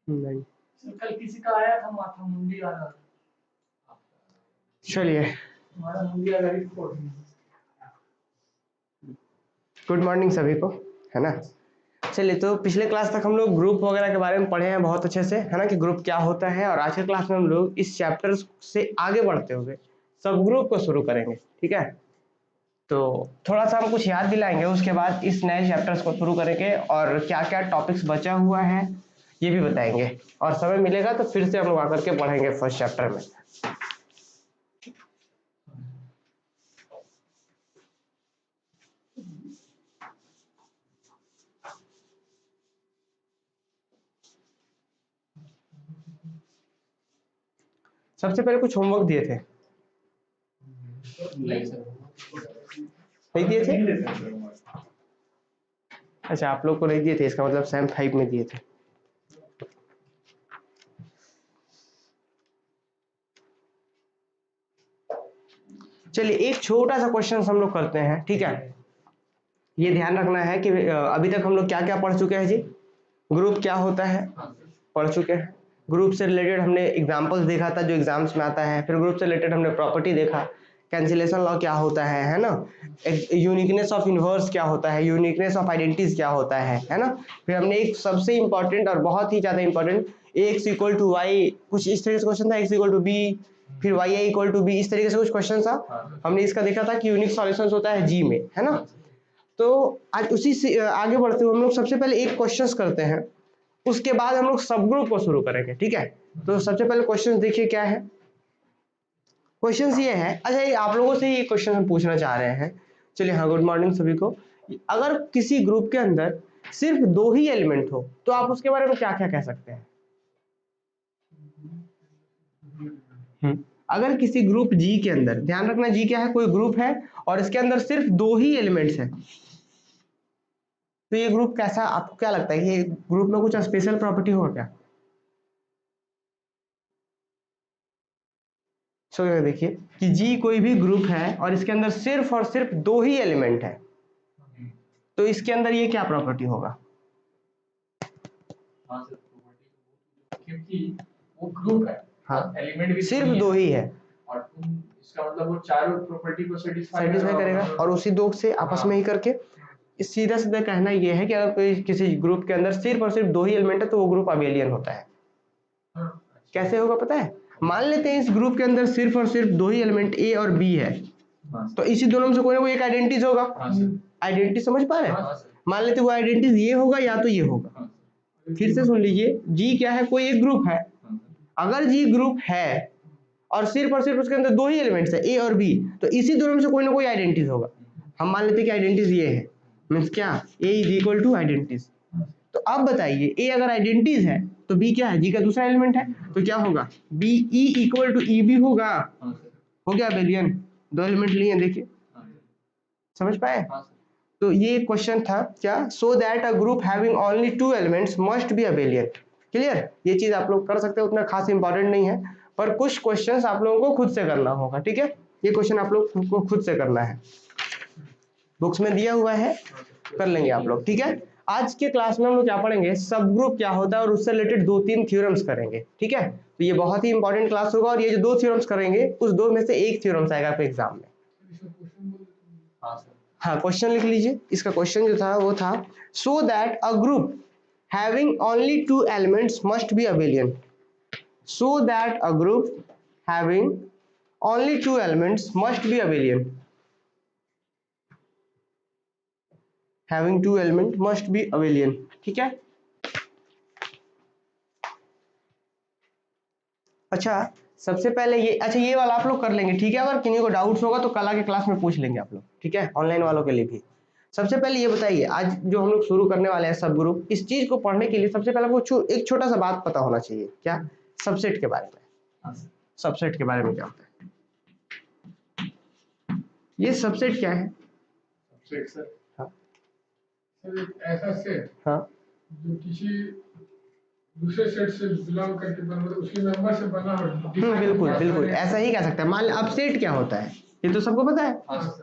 नहीं। कल किसी का आया था माथा मुंडी वाला। चलिए, हमारा मुंडी वाला रिपोर्ट। गुड मॉर्निंग सभी को, है ना। चलिए, तो पिछले क्लास तक हम लोग ग्रुप वगैरह के बारे में पढ़े हैं बहुत अच्छे से, है ना, कि ग्रुप क्या होता है। और आज के क्लास में हम लोग इस चैप्टर से आगे बढ़ते हुए सब ग्रुप को शुरू करेंगे, ठीक है। तो थोड़ा सा हम कुछ याद दिलाएंगे, उसके बाद इस नए चैप्टर्स को शुरू करेंगे और क्या क्या टॉपिक्स बचा हुआ है ये भी बताएंगे। और समय मिलेगा तो फिर से हम लोग आकर के पढ़ेंगे फर्स्ट चैप्टर में। सबसे पहले कुछ होमवर्क दिए थे, नहीं दिए थे? अच्छा, आप लोग को नहीं दिए थे, इसका मतलब सेम 5 में दिए थे। चलिए, एक छोटा सा क्वेश्चन हम लोग करते हैं, ठीक है। ये ध्यान रखना है कि अभी तक हम लोग क्या क्या पढ़ चुके हैं जी। ग्रुप क्या होता है पढ़ चुके हैं। ग्रुप से रिलेटेड हमने एग्जांपल्स देखा था जो एग्जाम्स में आता है। फिर ग्रुप से रिलेटेड हमने प्रॉपर्टी देखा, कैंसिलेशन लॉ क्या होता है ना। यूनिकनेस ऑफ इनवर्स क्या होता है, यूनिकनेस ऑफ आइडेंटिटीज क्या होता है ना। फिर हमने एक सबसे इंपॉर्टेंट और बहुत ही ज्यादा important x equal to y, कुछ इस तरीके से क्वेश्चन था, एक्स इक्वल टू बी, फिर वाई इक्वल टू बी, इस तरीके से कुछ क्वेश्चन था। हमने इसका देखा था कि यूनिक सॉल्यूशंस होता है जी में, है ना। तो आज उसी से आगे बढ़ते हुए हम लोग सबसे पहले एक क्वेश्चंस करते हैं, उसके बाद हम लोग सब ग्रुप को शुरू करेंगे, ठीक है। तो सबसे पहले क्वेश्चन देखिए क्या है। क्वेश्चन ये है, अच्छा ये आप लोगों से ये क्वेश्चन हम पूछना चाह रहे हैं। चलिए, हाँ, गुड मॉर्निंग सभी को। अगर किसी ग्रुप के अंदर सिर्फ 2 ही एलिमेंट हो तो आप उसके बारे में क्या क्या कह सकते हैं? अगर किसी ग्रुप जी के अंदर, ध्यान रखना जी क्या है, कोई ग्रुप है और इसके अंदर सिर्फ 2 ही एलिमेंट्स हैं, तो ये ग्रुप कैसा, आपको क्या लगता है कि ये ग्रुप में कुछ स्पेशल प्रॉपर्टी होगा क्या? सोच देखिए कि जी कोई भी ग्रुप है और इसके अंदर सिर्फ और सिर्फ 2 ही एलिमेंट है, तो इसके अंदर ये क्या प्रॉपर्टी होगा? क्योंकि वो ग्रुप है, हाँ, एलिमेंट भी सिर्फ 2 ही है और इसका मतलब वो चारों प्रॉपर्टी को सेटिस्फाई करेगा और उसी 2 से आपस में ही करके। सीधा सीधा कहना ये है कि अगर कोई किसी ग्रुप के अंदर सिर्फ और सिर्फ 2 ही एलिमेंट है तो वो ग्रुप अबेलियन होता है। कैसे होगा पता है? मान लेते हैं इस ग्रुप के अंदर सिर्फ और सिर्फ 2 ही एलिमेंट ए और बी है, तो इसी दोनों में से कोई ना कोई एक आइडेंटिटी होगा। आइडेंटिटी समझ पा रहे हैं? मान लेते वो आइडेंटिटी ये होगा या तो ये होगा। फिर से सुन लीजिए, जी क्या है, कोई एक ग्रुप है। अगर जी ग्रुप है और सिर्फ उसके अंदर 2 ही एलिमेंट्स है ए और बी, तो इसी दोनों में से कोई ना कोई आइडेंटिटी होगा। हम मान लेते हैं कि आइडेंटिटी ये है, मीन्स क्या, ए इज इक्वल टू आइडेंटिटीज। तो अब बताइए, ए अगर आइडेंटिटीज है तो बी क्या है, जी का दूसरा एलिमेंट है, तो क्या होगा, b e equal to e b होगा। हो गया अबेलियन, 2 एलिमेंट लिए, देखिए समझ पाए। तो ये क्वेश्चन था क्या, so that a group having only 2 elements must be abelian. Clear? ये चीज आप लोग कर सकते हैं, उतना खास इंपॉर्टेंट नहीं है, पर कुछ क्वेश्चंस आप लोगों को खुद से करना होगा, ठीक है। ये क्वेश्चन आप लोग को खुद से करना है, बुक्स में दिया हुआ है, कर लेंगे आप लोग, ठीक है। आज के क्लास में हम लोग क्या पढ़ेंगे, सब ग्रुप क्या होता है और उससे रिलेटेड 2-3 थ्योरम्स करेंगे, ठीक है। तो ये बहुत ही इंपॉर्टेंट क्लास होगा और ये जो 2 थ्योरम्स करेंगे उस 2 में से एक थ्योरम्स आएगा आपके एग्जाम में। हाँ, क्वेश्चन लिख लीजिए। इसका क्वेश्चन जो था वो था, so that a group having only 2 elements must be abelian. So that a group having only 2 elements must be abelian. Having 2 element must be abelian, ठीक है। अच्छा, सबसे पहले ये वाला आप लोग कर लेंगे, ठीक है। अगर किसी को डाउट्स होगा तो कल आके क्लास में पूछ लेंगे आप लोग, ठीक है, ऑनलाइन वालों के लिए भी। सबसे पहले ये बताइए, आज जो हम लोग शुरू करने वाले हैं सब ग्रुप, इस चीज को पढ़ने के लिए सबसे पहले आपको एक छोटा सा बात पता होना चाहिए, क्या, सबसेट के बारे में। सबसेट के बारे में क्या होता है, ये सबसेट क्या है? सबसेट सर, हाँ सर, एक ऐसा सेट, हाँ, जो किसी दूसरे सेट से बिलोंग करके बना, मतलब उसके मेंबर से बना हो। बिल्कुल बिल्कुल ऐसा ही कह सकते हैं। मान अब सेट क्या होता है ये तो सबको पता है,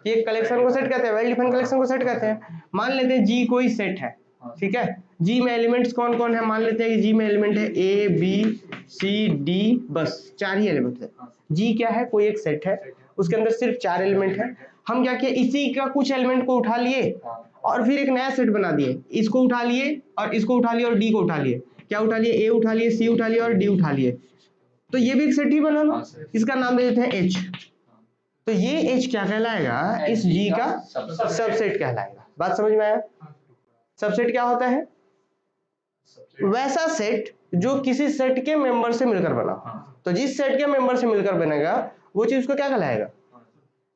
ये कलेक्शन को सेट कहते हैं, वेल डिफाइंड कलेक्शन को सेट कहते हैं। मान लेते हैं जी कोई सेट है ठीक है। जी में एलिमेंट्स कौन कौन है, मान लेते हैं कि जी में एलिमेंट है ए बी सी डी, बस 4 ही एलिमेंट है। जी क्या है, कोई एक सेट है, उसके अंदर सिर्फ 4 एलिमेंट है। हम क्या किए, इसी का कुछ एलिमेंट को उठा लिए और फिर एक नया सेट बना दिए, इसको उठा लिए और इसको उठा लिए और डी को उठा लिए। क्या उठा लिए, ए उठा लिए, सी उठा लिए और डी उठा लिए, तो ये भी एक सेट ही बना लो। इसका नाम दे देते हैं एच। तो ये एच क्या कहलाएगा, इस जी का सबसेट कहलाएगा। बात समझ में आया? सबसेट क्या होता है, वैसा सेट जो किसी सेट के मेंबर से मिलकर बना। तो जिस सेट के मेंबर से मिलकर बनेगा वो चीज उसको क्या कहलाएगा,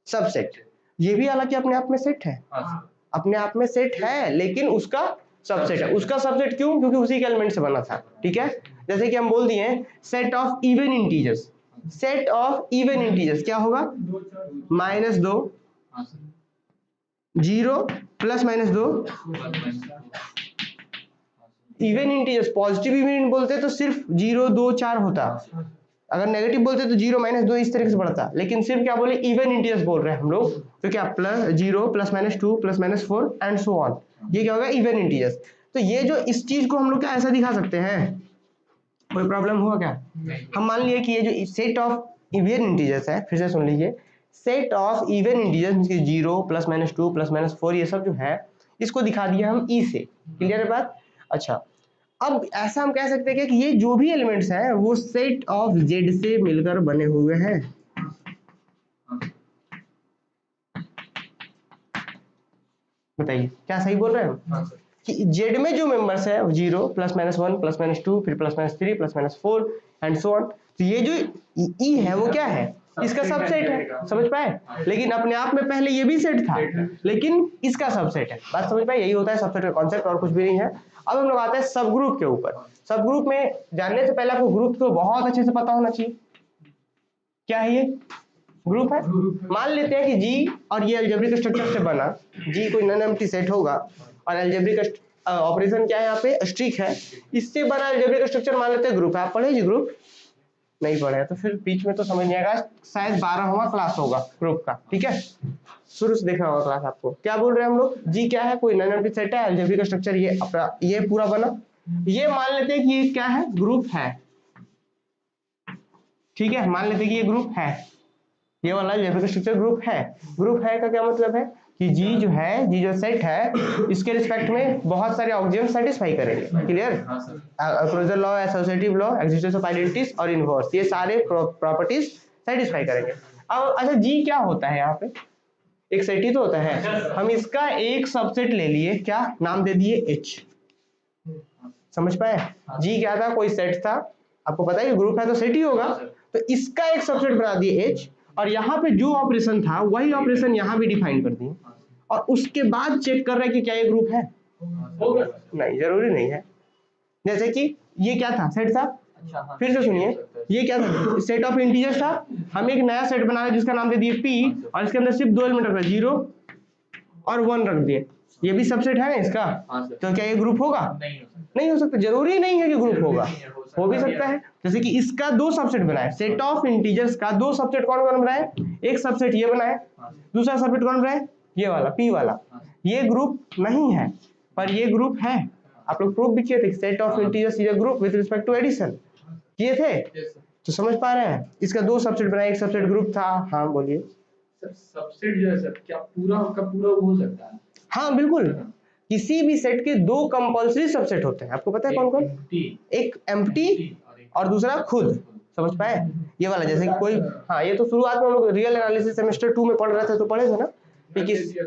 सबसेट। ये भी हालांकि अपने आप में सेट है, अपने आप में सेट है, लेकिन उसका सबसेट है। उसका सबसेट क्यों, क्योंकि उसी के एलिमेंट से बना था। ठीक है, जैसे कि हम बोल दिए set of even integers. Set of even integers क्या होगा, -2 0 +-2। इवन इंटीजर्स, पॉजिटिव इवन बोलते तो सिर्फ 0 2 4 होता, अगर नेगेटिव बोलते तो 0 -2 इस तरीके से बढ़ता, लेकिन सिर्फ क्या बोले, इवन इंटीजर्स बोल रहे हैं हम लोग, तो क्या +0 +-2 +-4 एंड सो ऑन, ये क्या होगा, इवन इंटीजर्स। तो ये जो इस चीज को हम लोग क्या ऐसा दिखा सकते हैं, कोई प्रॉब्लम हुआ क्या? हम मान लिए कि ये जो सेट ऑफ इवन इंटीजर्स है, फिर से सुन लीजिए, सेट ऑफ इवन इंटीजर्स 0 +-2 +-4 ये सब जो है, इसको दिखा दिया हम ई से। क्लियर है बात? अच्छा, अब ऐसा हम कह सकते हैं कि ये जो भी एलिमेंट्स हैं वो सेट ऑफ जेड से मिलकर बने हुए हैं। बताइए क्या सही बोल रहे हैं हम कि जेड में जो मेंबर्स है 0 +-1 +-2 फिर +-3 +-4 एंड सो ऑन, तो ये जो ई है वो क्या है, इसका सबसेट है। समझ पाए? लेकिन अपने आप में पहले ये भी सेट था, लेकिन इसका सबसेट है। बात समझ पाए? यही होता है सबसेट का कॉन्सेप्ट, और कुछ भी नहीं है। अब हम लोग आते हैं सब ग्रुप के ऊपर। सब ग्रुप में जानने से पहले आपको ग्रुप तो बहुत अच्छे से पता होना चाहिए। क्या है ये, ग्रुप है। मान लेते हैं कि जी और ये अलजेब्रिक स्ट्रक्चर से बना, जी कोई नॉन एम्प्टी सेट होगा और अलजेब्रिक ऑपरेशन क्या है यहाँ पे, स्ट्रिक है, इससे बना अलजेब्रिक स्ट्रक्चर मान लेते हैं ग्रुप है। आप पढ़े जी ग्रुप? नहीं पढ़े तो फिर बीच में तो समझ नहीं आएगा, शायद 12वां क्लास होगा ग्रुप का। ठीक है, शुरू से देखना होगा क्लास आपको। क्या बोल रहे हैं हम लोग, जी क्या है, कोई नॉन एम्प्टी सेट है, अलजेब्रिक स्ट्रक्चर ये अपना ये पूरा बना, ये मान लेते हैं कि ये क्या है, ग्रुप है। ठीक है, मान लेते हैं कि ये ग्रुप है, ये वाला अलजेब्रिक स्ट्रक्चर ग्रुप है। ग्रुप है का क्या मतलब है कि जी जो है, जी जो सेट है, इसके रिस्पेक्ट में बहुत सारे ऑक्सियम सेटिस्फाई करेंगे। Clear? Closure law, associative law, existence of identities और इनवर्स, ये सारे प्रॉपर्टीज सेटिस्फाई करेंगे। अब अच्छा जी क्या होता है, यहाँ पे एक सेट ही तो होता है, हम इसका एक सबसेट ले लिए, क्या नाम दे दिए एच। समझ पाए? जी क्या था, कोई सेट था, आपको पता है कि ग्रुप है तो सेट ही होगा, तो इसका एक सबसेट बना दिए एच, और यहाँ पे जो ऑपरेशन था वही ऑपरेशन यहाँ भी डिफाइन कर दिए, और उसके बाद चेक कर रहे हैं कि क्या ये ग्रुप है। नहीं, जरूरी नहीं है। जैसे कि ये क्या था, सेट था, फिर से सुनिए, ये क्या था, सेट ऑफ इंटीजर्स था, हम एक नया सेट बना रहे जिसका नाम दे दिए पी, और इसके अंदर सिर्फ 2 एलिमेंट रख दिए, 0 और 1 रख दिए, ये भी सबसेट है ना इसका, तो क्या ये ग्रुप होगा? नहीं हो सकता, जरूरी नहीं है कि ग्रुप होगा, हो भी सकता है। जैसे कि इसका 2 सबसेट बनाए, सेट ऑफ इंटीजर्स का 2 सबसेट कौन कौन बनाए, एक सबसेट ये बनाए, दूसरा सबसेट कौन बनाए, ये वाला पी वाला। ये ग्रुप नहीं है पर ये ग्रुप है, आप लोग प्रूफ भी किए थे, set of integers is a group with respect to addition, किए थे, तो समझ पा रहे हैं। इसका 2 सबसेट बनाए, एक सबसेट ग्रुप था। हाँ बोलिए सर, सबसेट जो है सर, क्या पूरा का पूरा हो सकता है? हाँ बिल्कुल, किसी भी सेट के 2 कंपल्सरी सबसेट होते हैं, आपको पता है कौन कौन? एक एम्प्टी और दूसरा खुद। समझ पाए? ये वाला जैसे कि कोई, हाँ ये तो शुरुआत में हम लोग रियल एनालिसिस सेमेस्टर 2 में पढ़ रहे थे तो पढ़े थे ना कि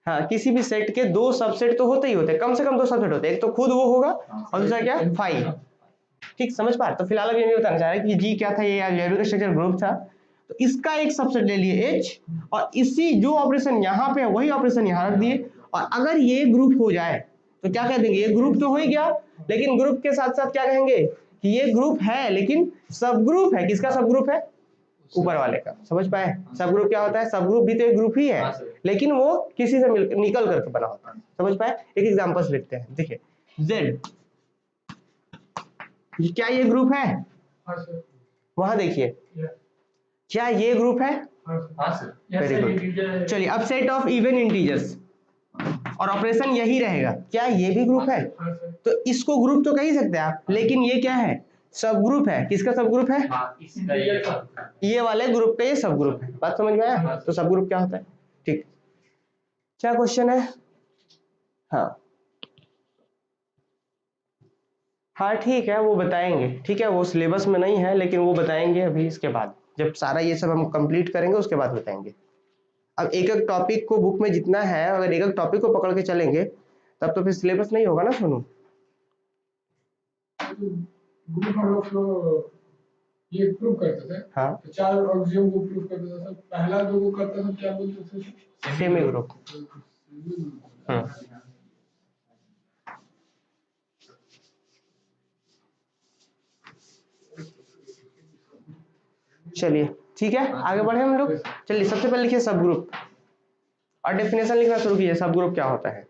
हाँ किसी भी सेट के 2 सबसेट तो होते ही होते हैं, कम से कम 2 सबसेट होते हैं, एक तो खुद वो होगा और दूसरा क्या, फाई। ठीक, समझ पा रहे? तो फिलहाल अभी ये बताना चाह रहे हैं कि जी क्या था, ये अलजेब्रिक स्ट्रक्चर ग्रुप था, तो इसका एक सबसेट ले लिए H, और इसी जो ऑपरेशन यहाँ पे है वही ऑपरेशन यहाँ रख दिए, और अगर ये ग्रुप हो जाए तो क्या कह देंगे, ये ग्रुप तो हो ही गया, लेकिन ग्रुप के साथ साथ क्या कहेंगे कि ये ग्रुप है लेकिन सब ग्रुप है। किसका सब ग्रुप है? ऊपर वाले का। समझ पाए? सब ग्रुप क्या होता है, सब ग्रुप भी तो एक ग्रुप ही है, लेकिन वो किसी से निकल करके बना होता है। समझ पाए? एक एग्जांपल्स लिखते हैं, देखिए Z, क्या ये ग्रुप है? वहां देखिए, क्या ये ग्रुप है? Very good. चलिए अब सेट ऑफ इवन इंटीजर्स, और ऑपरेशन यही रहेगा। क्या ये भी ग्रुप है? हाँ सर। तो इसको ग्रुप तो कह ही सकते हैं आप, लेकिन ये क्या है? सब ग्रुप है। किसका सब ग्रुप है? ये वाले ग्रुप का ये सब ग्रुप है। बात समझ में आया? तो सब ग्रुप क्या होता है? ठीक, क्या क्वेश्चन है? हाँ हाँ ठीक है, वो बताएंगे। ठीक है, वो सिलेबस में नहीं है, लेकिन वो बताएंगे अभी इसके बाद, जब सारा ये सब हम कंप्लीट करेंगे उसके बाद बताएंगे। अब एक एक टॉपिक को बुक में जितना है, अगर एक एक टॉपिक को पकड़ के चलेंगे तब तो फिर सिलेबस नहीं होगा ना सोनू। ग्रुप हम लोग ये प्रूव करते थे। हाँ, तो 4 ऑक्सियम को प्रूव करते थे सर। पहला 2 को करता था, क्या बोलते थे? Semi group. चलिए ठीक है, आगे बढ़े हम लोग। चलिए सबसे पहले लिखिए सब ग्रुप, और डेफिनेशन लिखना शुरू कीजिए। सब ग्रुप क्या होता है?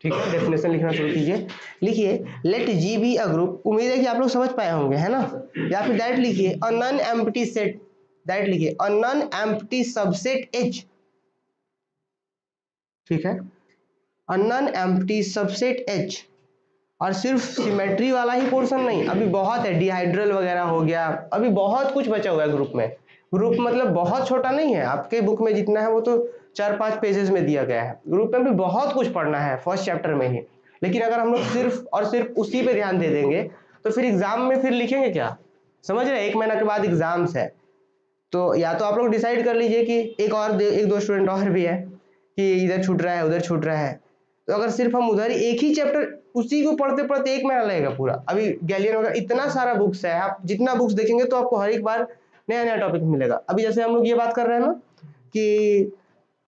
ठीक है, डेफिनेशन लिखना शुरू कीजिए। लिखिए let G be a group. उम्मीद है कि आप लोग समझ पाए होंगे, है ना? या फिर डायरेक्ट लिखिए a non empty set. Direct लिखिए a non empty subset H. ठीक है, a non empty subset H. और सिर्फ सिमेट्री वाला ही पोर्शन नहीं, अभी बहुत है, डिहाइड्रल वगैरह हो गया, अभी बहुत कुछ बचा हुआ है ग्रुप में। ग्रुप मतलब बहुत छोटा नहीं है, आपके बुक में जितना है वो तो 4-5 पेजेस में दिया गया है। ग्रुप में भी बहुत कुछ पढ़ना है फर्स्ट चैप्टर में ही। लेकिन अगर हम लोग सिर्फ और सिर्फ उसी पे ध्यान दे देंगे तो फिर एग्जाम में फिर लिखेंगे क्या? समझ रहे? 1 महीना के बाद एग्जाम्स है, तो या तो आप लोग डिसाइड कर लीजिए कि एक दो स्टूडेंट और भी है कि इधर छूट रहा है उधर छूट रहा है, तो अगर सिर्फ हम उधर एक ही चैप्टर उसी को पढ़ते पढ़ते 1 महीना लगेगा पूरा। अभी गैलियन वगैरह इतना सारा बुक्स है, आप जितना बुक्स देखेंगे तो आपको हर एक बार नया नया टॉपिक मिलेगा। अभी जैसे हम लोग ये बात कर रहे हैं ना कि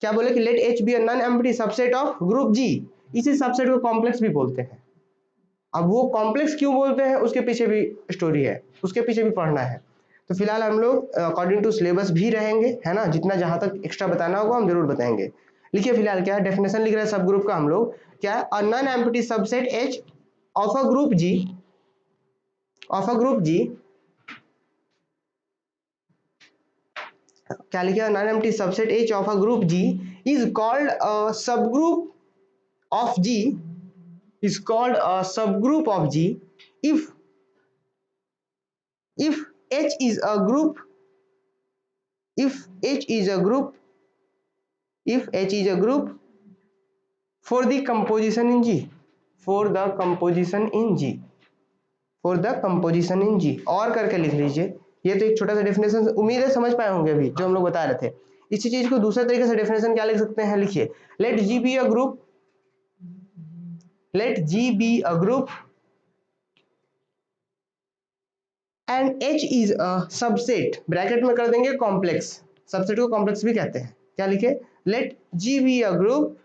क्या बोले कि let H be a non empty subset of group G. इसी सबसेट को कॉम्प्लेक्स भी बोलते हैं। अब वो कॉम्प्लेक्स क्यों बोलते हैं उसके पीछे भी स्टोरी है, उसके पीछे भी पढ़ना है। तो फिलहाल हम लोग अकॉर्डिंग टू सिलेबस भी रहेंगे, है ना? जितना जहां तक एक्स्ट्रा बताना होगा हम जरूर बताएंगे। लिखिए फिलहाल क्या डेफिनेशन लिख रहे हैं सब ग्रुप का हम लोग। क्या है? A non empty subset H of a group G, of a group G. क्या लिखा? Non empty subset H of a group G is called a subgroup of G, is called a subgroup of G if H is a group, if H is a group, if H is a group for the composition in G, for the composition in G, for the composition in G। और करके लिख लीजिए। ये तो एक छोटा सा definition, उम्मीद है समझ पाए होंगे अभी जो हम लोग बता रहे थे। इसी चीज को दूसरे तरीके से डेफिनेशन क्या लिख सकते हैं? लिखिए let G be a group, let G be a group and H is a subset, bracket में कर देंगे कॉम्प्लेक्स। सबसेट को कॉम्प्लेक्स भी कहते हैं। क्या लिखे? Let G be a group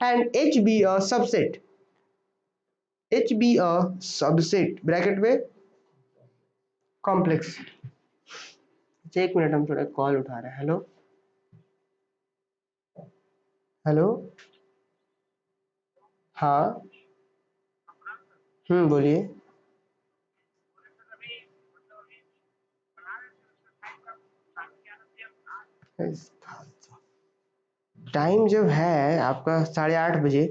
and H be a subset, H be a subset bracket में कॉम्प्लेक्स। एक मिनट, हम थोड़ा कॉल उठा रहे हैं। हेलो हेलो, हाँ बोलिए। टाइम जब है आपका 8:30 बजे,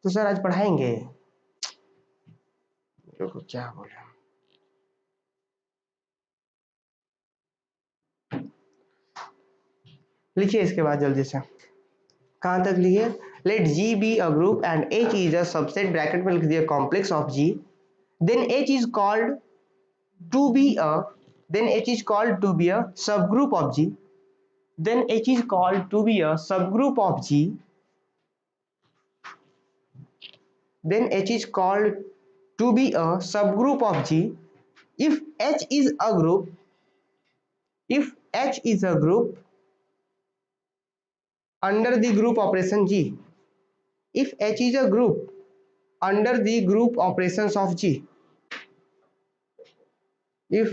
तो सर आज पढ़ाएंगे। देखो क्या बोले, लिखिए इसके बाद जल्दी से। कहाँ तक लिखिए? Let G be a group and H is a subset, bracket में लिख दिया complex of G, then H is called to be a, then H is called to be a subgroup of G, then H is called to be a subgroup of G, then H is called to be a subgroup of G if H is a group, if H is a group under the group operation G, if H is a group under the group operations of G, if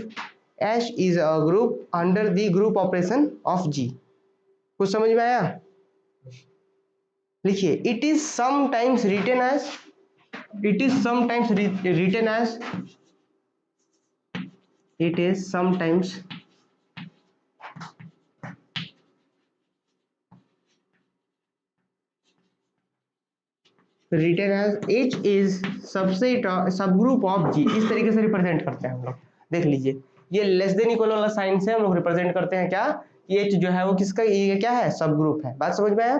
H is a group under the group operation of G। कुछ समझ में आया? लिखिए it is sometimes written as, it is sometimes written as, it is sometimes written as H is subset subgroup of G, इस तरीके से represent करते हैं हम लोग। देख लीजिए ये लेस देन इक्वल वाला साइन से हम लोग रिप्रेजेंट करते हैं क्या, H जो है वो किसका, ये क्या है, सब ग्रुप है। बात समझ में आया?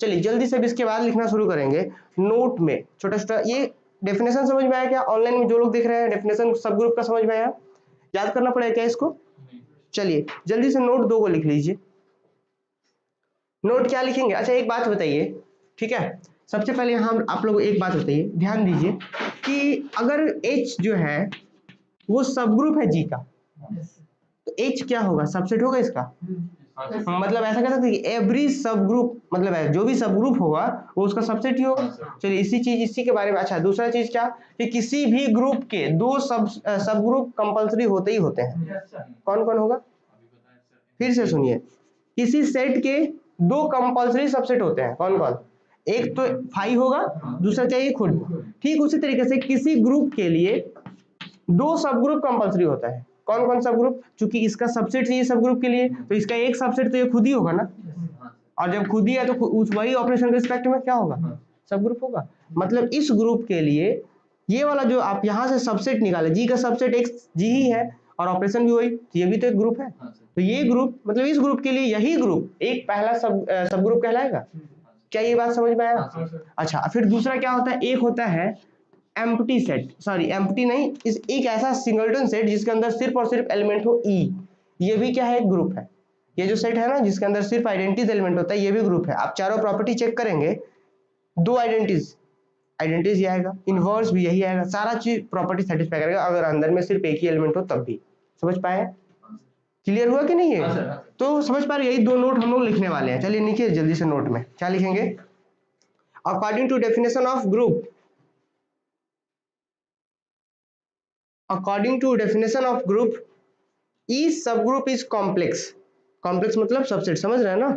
चलिए जल्दी से अब इसके बाद लिखना शुरू करेंगे नोट में छोटा छोटा। ये डेफिनेशन समझ में आया क्या? ऑनलाइन में जो लोग देख रहे हैं डेफिनेशन सब ग्रुप का समझ में आया? याद करना पड़ेगा क्या इसको? चलिए जल्दी से नोट 2 को लिख लीजिए। नोट क्या लिखेंगे? अच्छा एक बात बताइए, ठीक है, सबसे पहले हम आप लोग एक बात बताइए, ध्यान दीजिए कि अगर H जो है वो सब ग्रुप है G का, तो H क्या होगा, सबसेट होगा इसका। मतलब ऐसा कह सकते हैं कि एवरी सब ग्रुप, मतलब है जो भी सब ग्रुप होगा वो उसका सबसेट ही होगा। चलिए इसी के बारे में। अच्छा दूसरा चीज क्या, कि किसी भी ग्रुप के 2 सब ग्रुप कंपलसरी होते ही होते हैं। कौन कौन होगा? फिर से सुनिए, किसी सेट के 2 कंपलसरी सबसेट होते हैं। कौन कौन? एक तो फाई होगा, दूसरा चाहिए खुद। ठीक उसी तरीके से किसी ग्रुप के लिए 2 सब ग्रुप कंपलसरी होता है। कौन कौन सब ग्रुप? चूंकि इसका सबसेट चाहिए सब ग्रुप के लिए, तो इसका एक सबसेट तो ये खुद ही होगा ना, और जब खुद ही है तो उस वही ऑपरेशन के रिस्पेक्ट में क्या होगा, सब ग्रुप होगा। मतलब इस ग्रुप के लिए ये वाला जो आप यहाँ से सबसेट निकाले, जी का सबसेट एक जी ही है और ऑपरेशन भी वही, तो ये भी तो एक ग्रुप है। तो ये ग्रुप मतलब इस ग्रुप के लिए यही ग्रुप एक पहला सब ग्रुप कहलाएगा। क्या ये बात समझ में आया? अच्छा फिर दूसरा क्या होता है, एक होता है एम्प्टी सेट, सॉरी एम्प्टी नहीं, इस एक ऐसा सिंगलटन सेट जिसके अंदर सिर्फ और सिर्फ एलिमेंट हो ई, ये भी क्या है, एक ग्रुप है। ये जो सेट है ना जिसके अंदर सिर्फ आइडेंटिटीज एलिमेंट होता है, ये भी ग्रुप है। आप चारों प्रॉपर्टी चेक करेंगे, 2 आइडेंटिटीज ये आएगा, इनवर्स भी यही आएगा, सारा चीज प्रॉपर्टी सेटिस्फाई करेगा अगर अंदर में सिर्फ एक ही एलिमेंट हो तब भी। समझ पाए? क्लियर हुआ कि नहीं है? तो समझ पा रहे, यही 2 नोट हम लोग लिखने वाले हैं। चलिए लिखिए जल्दी से नोट में, क्या लिखेंगे? According to definition of group, according to definition of group, each subgroup is complex। complex मतलब सबसेट, समझ रहे हैं ना?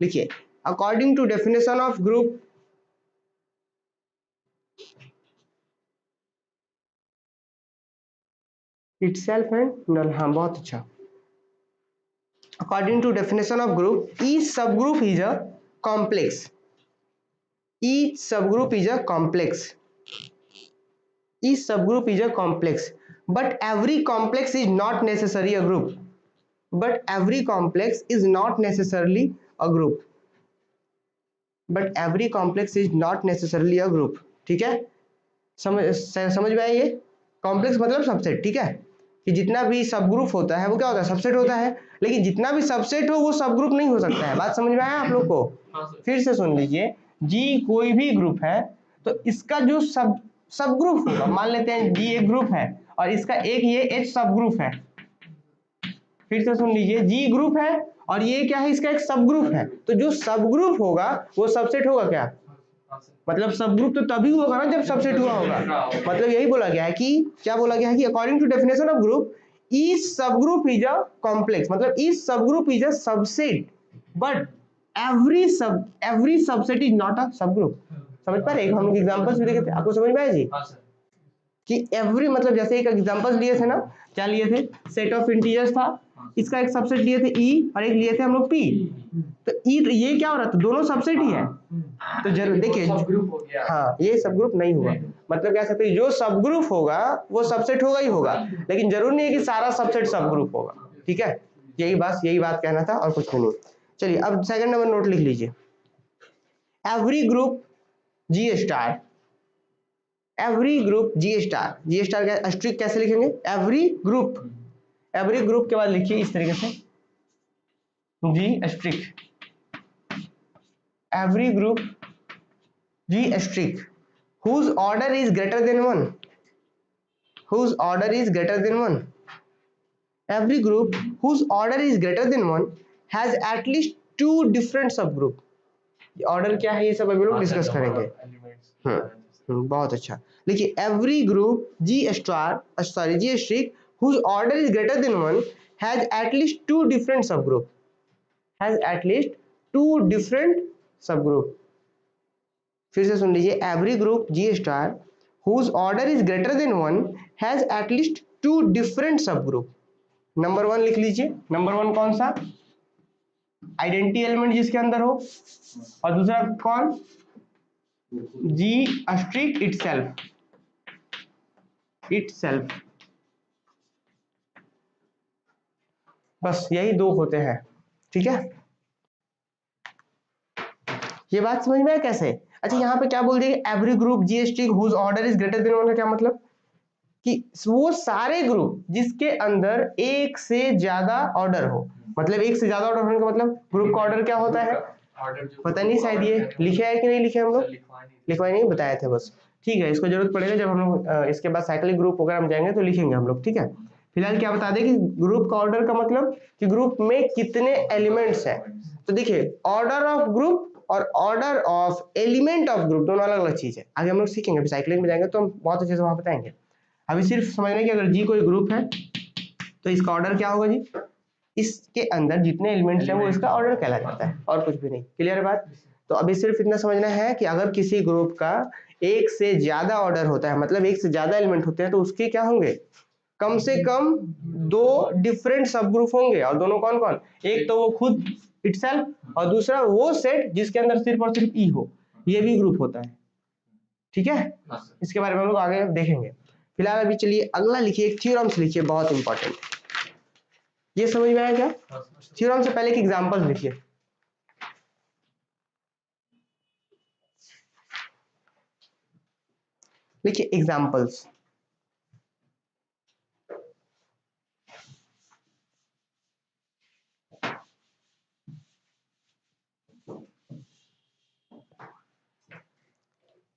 लिखिए according to definition of group, itself and null। हाँ बहुत अच्छा। according to definition of group, each subgroup is a complex, each subgroup is a complex, each subgroup is a complex, but every complex is not necessarily a group, but every complex is not necessarily a group, but every complex is not necessarily a group। ठीक है, समझ में आया? ये complex मतलब subset, ठीक है, कि जितना भी सब ग्रुप होता है वो क्या होता है, सबसेट होता है। लेकिन जितना भी सबसेट हो वो सब ग्रुप नहीं हो सकता है। बात समझ में आया आप लोग को? फिर से सुन लीजिए, जी कोई भी ग्रुप है तो इसका जो सब ग्रुप होगा, मान लेते हैं जी एक ग्रुप है और इसका एक ये एच सब ग्रुप है। फिर से सुन लीजिए, जी ग्रुप है और ये क्या है, इसका एक सब ग्रुप है, तो जो सब ग्रुप होगा वो सबसेट होगा क्या, मतलब सब ग्रुप तो तभी होगा ना जब सबसेट हुआ होगा। मतलब यही बोला गया है कि, क्या बोला गया है कि according to definition of group, each subgroup is a complex, मतलब each subgroup is a subset, but every subset is not a subgroup. समझ पा रहे? हम लोग एग्जांपल्स भी देखे थे, आपको समझ में आया जी? कि एवरी मतलब जैसे एक एग्जांपल्स लिए थे ना, क्या लिए थे, सेट ऑफ इंटीजर्स था, इसका एक सबसेट लिए थे ई और एक लिए थे हम लोग पी, तो ई तो ये क्या हो रहा था, दोनों सबसेट ही है। तो जरूर देखिए सब ग्रुप हो गया, हाँ ये सब ग्रुप नहीं हुआ। मतलब कह सकते हैं जो सब ग्रुप होगा वो सबसेट होगा ही होगा, लेकिन जरूर नहीं है कि सारा सबसेट सब ग्रुप होगा। ठीक है, यही बात कहना था और कुछ नहीं। चलिए अब सेकंड नंबर नोट लिख लीजिए, every group G star, every group G star का स्ट्रिक कैसे लिखेंगे, एवरी ग्रुप के बाद लिखिए इस तरीके से G strict, every group G strict whose order is greater than 1, whose order is greater than 1, every group whose order is greater than 1 has at least 2 different subgroup। Order क्या है ये सब अभी लोग डिस्कस करेंगे। बहुत अच्छा, लिखिए every group G strict whose order is greater than 1 has at least 2 different subgroup, has at least 2 different subgroup। फिर से सुन लीजिए, every group G star whose order is greater than 1 has at least 2 different subgroup। Number 1 लिख लीजिए, number 1 कौन सा, identity element जिसके अंदर हो, और दूसरा कौन, जी स्ट्रिक इटसेल्फ, बस यही दो होते हैं, ठीक है। ये बात समझ में है कैसे? अच्छा यहाँ पे क्या बोल दिया, every group G strict whose order is greater than 1 का क्या मतलब कि वो सारे ग्रुप जिसके अंदर एक से ज्यादा ऑर्डर हो, मतलब एक से ज्यादा ऑर्डर होने का मतलब ग्रुप का ऑर्डर क्या होता है, पता नहीं, शायद ये लिखे है कि नहीं लिखे, हम लोग लिखवाए नहीं, बताए थे बस, ठीक है। इसको जरूरत पड़ेगा जब हम लोग इसके बाद साइक्लिक ग्रुप वगैरह हम जाएंगे तो लिखेंगे हम लोग, ठीक है। फिलहाल क्या बता दें कि ग्रुप का ऑर्डर का मतलब कि ग्रुप में कितने एलिमेंट्स हैं। तो देखिए ऑर्डर ऑफ ग्रुप और order of element of group दोनों अलग अलग चीज है, आगे हम लोग सीखेंगे, अभी साइक्लिक में जाएंगे तो हम बहुत अच्छे से वहां बताएंगे। अभी सिर्फ समझना कि अगर जी कोई ग्रुप है तो इसका ऑर्डर क्या होगा जी, इसके अंदर जितने एलिमेंट्स हैं वो इसका ऑर्डर कहला जाता है, और कुछ भी नहीं। क्लियर बात? तो अभी सिर्फ इतना समझना है कि अगर किसी ग्रुप का एक से ज्यादा ऑर्डर होता है, मतलब एक से ज्यादा एलिमेंट होते हैं, तो उसके क्या होंगे, कम से कम दो डिफरेंट सब ग्रुप होंगे, और दोनों कौन कौन, एक तो वो खुद इटसेल्फ और दूसरा वो सेट जिसके अंदर सिर्फ और सिर्फ ई हो, ये भी ग्रुप होता है, ठीक है। इसके बारे में हम लोग आगे देखेंगे। फिलहाल अभी चलिए अगला लिखिए, एक थ्योरम्स लिखिए, बहुत इंपॉर्टेंट। ये समझ में आया क्या? थ्योरम से पहले एक एग्जांपल लिखिए। लिखिए एग्जांपल्स।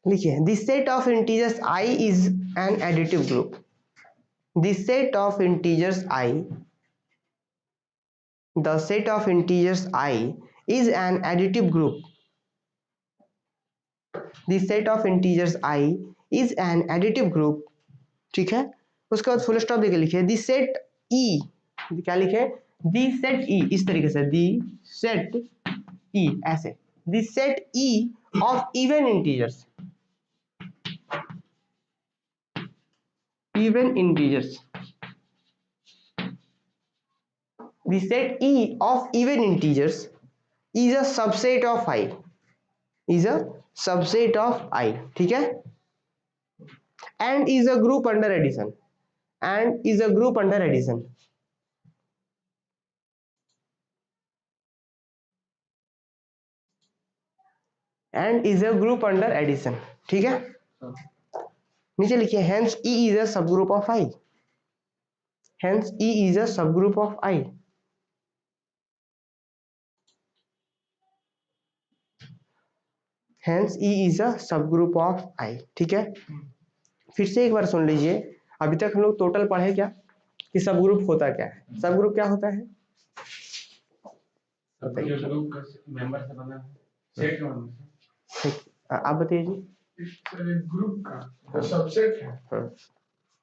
लिखिए the set of integers I is an additive group. The set of integers I, the set of integers I is an additive group. The set of integers I is an additive group, ठीक है। उसके बाद full stop देके लिखिए the set E, क्या लिखे, the set E, इस तरीके से the set E, ऐसे the set E of even integers, even integers, the set E of even integers is a subset of I, is a subset of I, ठीक है। and is a group under addition, and is a group under addition, and is a group under addition, ठीक है। नीचे लिखिए hence E is a subgroup of I, hence E is a subgroup of I, hence E is a subgroup of I, ठीक है। फिर से एक बार सुन लीजिए, अभी तक हम लोग टोटल पढ़े क्या कि सब ग्रुप होता क्या है, सब ग्रुप क्या होता है, आप बताइए जी। ग्रुप का सबसेट है,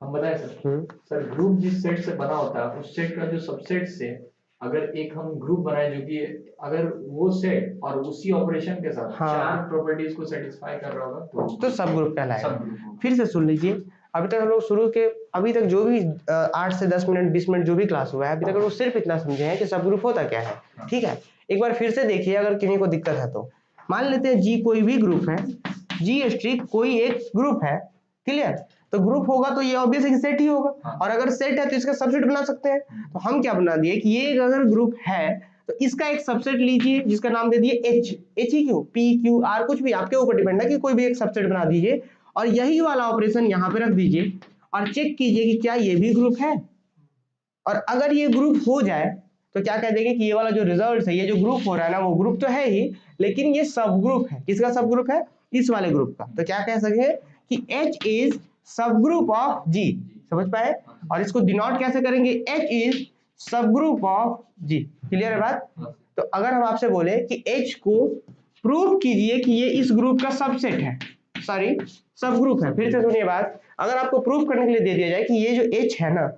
हम बताएं सर। सर ग्रुप जिस सेट से बना होता है उस सेट का जो सबसेट से अगर एक हम ग्रुप बनाए जो कि अगर वो सेट और उसी ऑपरेशन के साथ चार प्रॉपर्टीज को सेटिस्फाई कर रहा होगा तो सब ग्रुप कहलाएगा। फिर से सुन लीजिए, अभी तक हम लोग शुरू के अभी तक जो भी 8 से 10 मिनट 20 मिनट जो भी क्लास हुआ है अभी तक हम लोग सिर्फ इतना समझे हैं कि सब ग्रुप होता क्या है, ठीक है। एक बार फिर से देखिए अगर किसी को दिक्कत है तो। मान लेते हैं जी कोई भी ग्रुप है, जी स्ट्रिक कोई एक ग्रुप है, क्लियर। तो ग्रुप होगा तो ये ऑब्वियस है कि सेट ही होगा, और अगर सेट है तो इसका सबसेट बना सकते हैं। तो हम क्या बना दिए कि ये अगर ग्रुप है तो इसका एक सबसेट लीजिए जिसका नाम दे दिए एच, एच ही क्यों, पी क्यू आर कुछ भी आपके ऊपर डिपेंड है कि कोई भी एक सबसेट बना दीजिए और यही वाला ऑपरेशन यहाँ पे रख दीजिए और चेक कीजिए कि क्या ये भी ग्रुप है। और अगर ये ग्रुप हो जाए तो क्या कह देंगे कि ये वाला जो रिजल्ट है, ये जो ग्रुप हो रहा है ना, वो ग्रुप तो है ही लेकिन ये सब ग्रुप है। किसका सब ग्रुप है? इस वाले ग्रुप का। तो क्या कह सकेंगे कि H is subgroup of G, समझ पाए। और इसको डिनोट कैसे करेंगे, H is subgroup of G। Clear है बात? तो अगर हम आपसे बोले कि H को प्रूव कीजिए कि ये इस ग्रुप का सबसेट है, सॉरी सब ग्रुप है। फिर से सुनिए बात, अगर आपको प्रूव करने के लिए दे दिया जाए कि ये जो H है ना,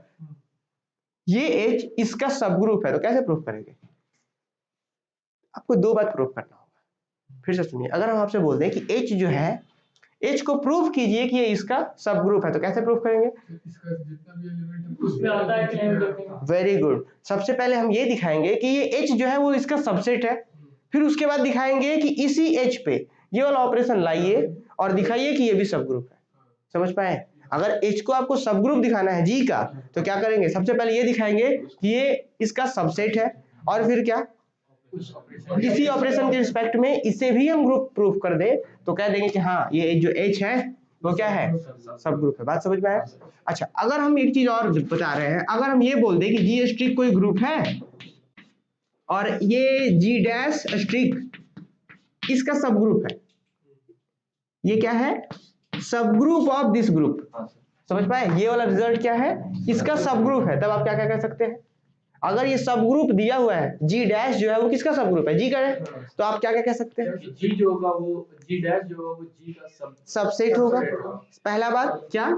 ये H इसका सब ग्रुप है, तो कैसे प्रूव करेंगे? आपको दो बात प्रूव करना होगा। फिर से सुनिए, अगर हम आपसे बोल दें कि H जो है, H को प्रूव कीजिए कि ये इसका सब ग्रुप है, तो कैसे प्रूव करेंगे? इसका जितना भी एलिमेंट है उसमें आता है कि वेरी गुड। सबसे पहले हम ये दिखाएंगे कि ये H जो है वो इसका सबसेट है, फिर उसके बाद दिखाएंगे कि इसी H पे ये वाला ऑपरेशन लाइए और दिखाइए कि ये भी सब ग्रुप है। समझ पाए? अगर H को आपको सब ग्रुप दिखाना है G का, तो क्या करेंगे, सबसे पहले ये दिखाएंगे कि ये इसका सबसेट है, और फिर क्या, इसी ऑपरेशन के रिस्पेक्ट में इसे भी हम ग्रुप प्रूफ कर दे तो कह देंगे कि हाँ ये जो H है वो क्या है, सब ग्रुप है। बात समझ में आया? अच्छा, अगर हम एक चीज और बता रहे हैं, अगर हम ये बोल दे कि G स्ट्रिक कोई ग्रुप है और ये G डैश स्ट्रिक इसका सब ग्रुप है, ये क्या है, सब ग्रुप ऑफ दिस ग्रुप। समझ पाए? ये वाला रिजल्ट क्या है, इसका सब ग्रुप है। तब आप क्या क्या कह सकते हैं, अगर ये सब ग्रुप दिया हुआ है, G डैश जो है वो किसका सब ग्रुप है, G का है, तो आप क्या क्या कह सकते हैं, G जो होगा वो G डैश जो होगा वो G का सबसेट होगा। पहला बात क्या,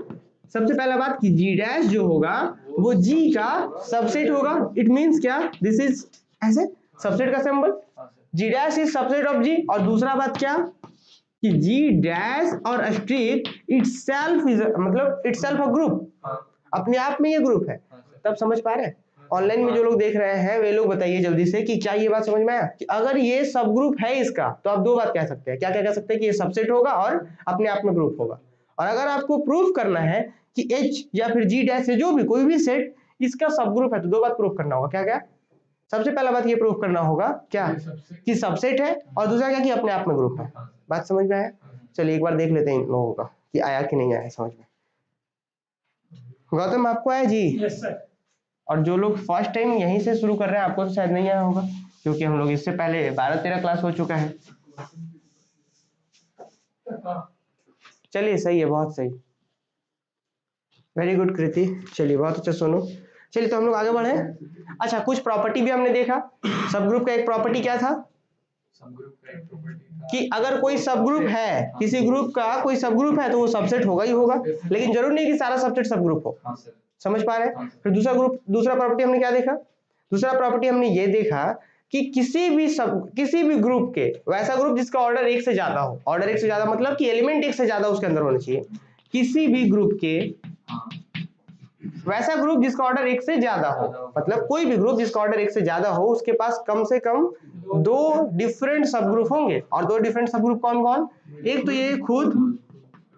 सबसे पहला बात कि G डैश जो होगा वो G का सबसेट होगा। इट मींस क्या, दिस इज ऐसे सबसेट का symbol, G dash is subset of G। और दूसरा बात क्या कि G डैश और स्ट्रिक इटसेल्फ इज मतलब इटसेल्फ अ ग्रुप, अपने आप में ये ग्रुप है। तब समझ पा रहे हैं? ऑनलाइन में जो लोग देख रहे हैं वे लोग बताइए जल्दी से कि क्या ये बात समझ में आया कि अगर ये सब ग्रुप है इसका, तो आप दो बात कह सकते हैं। क्या क्या कह सकते हैं कि ये सबसेट होगा और अपने आप में ग्रुप होगा। और अगर आपको प्रूफ करना है कि H या फिर G डैश से जो भी कोई भी सेट इसका सब ग्रुप है, तो दो बात प्रूफ करना होगा। क्या क्या, सबसे पहला बात ये प्रूफ करना होगा क्या कि सबसेट है, और दूसरा क्या कि अपने आप में ग्रुप है। बात समझ में आया? चलिए एक बार देख लेते हैं इन लोगों का कि आया कि नहीं आया समझ में। गौतम आपको आया जी? Yes sir. और जो लोग फर्स्ट टाइम यहीं से शुरू कर रहे हैं आपको तो शायद नहीं आया होगा, क्योंकि हम लोग इससे पहले 12-13 क्लास हो चुका है। चलिए सही है, बहुत सही, वेरी गुड कृति। चलिए बहुत अच्छा सोनू। चलिए तो हम लोग आगे बढ़े। अच्छा, कुछ प्रॉपर्टी भी हमने देखा। सब ग्रुप का एक प्रॉपर्टी क्या था, सब ग्रुप का एक प्रॉपर्टी कि अगर कोई सब ग्रुप है, किसी ग्रुप का कोई सब ग्रुप है तो वो सबसेट होगा ही होगा, लेकिन जरूर नहीं कि सारा सबसेट सब ग्रुप हो। हाँ सर। समझ पा रहे हैं? फिर दूसरा प्रॉपर्टी हमने क्या देखा, दूसरा प्रॉपर्टी हमने ये देखा कि किसी भी ग्रुप के, वैसा ग्रुप जिसका ऑर्डर एक से ज्यादा हो, ऑर्डर एक से ज्यादा मतलब कि एलिमेंट एक से ज्यादा उसके अंदर होना चाहिए, किसी भी ग्रुप के वैसा ग्रुप जिसका ऑर्डर एक से ज्यादा हो, मतलब कोई भी ग्रुप जिसका ऑर्डर एक से ज्यादा हो उसके पास कम से कम दो डिफरेंट सब ग्रुप होंगे। और दो डिफरेंट सब ग्रुप कौन कौन, एक तो ये खुद,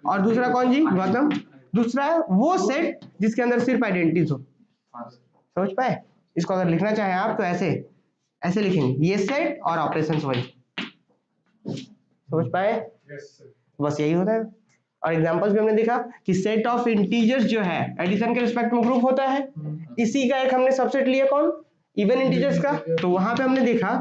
और दूसरा कौन जी गौतम, दूसरा है वो सेट जिसके अंदर सिर्फ आइडेंटिटीज हो। समझ पाए? इसको अगर लिखना चाहें आप तो ऐसे लिखेंगे, ये सेट और ऑपरेशंस वही। समझ पाए? Yes sir. बस यही होता है। और एग्जांपल्स भी हमने देखा कि सेट ऑफ इंटीजर्स जो है एडिशन के रिस्पेक्ट में ग्रुप होता है। इसी का एक हमने सबसेट लिया कौन, इवन इंटीजर्स का, तो वहां पे हमने देखा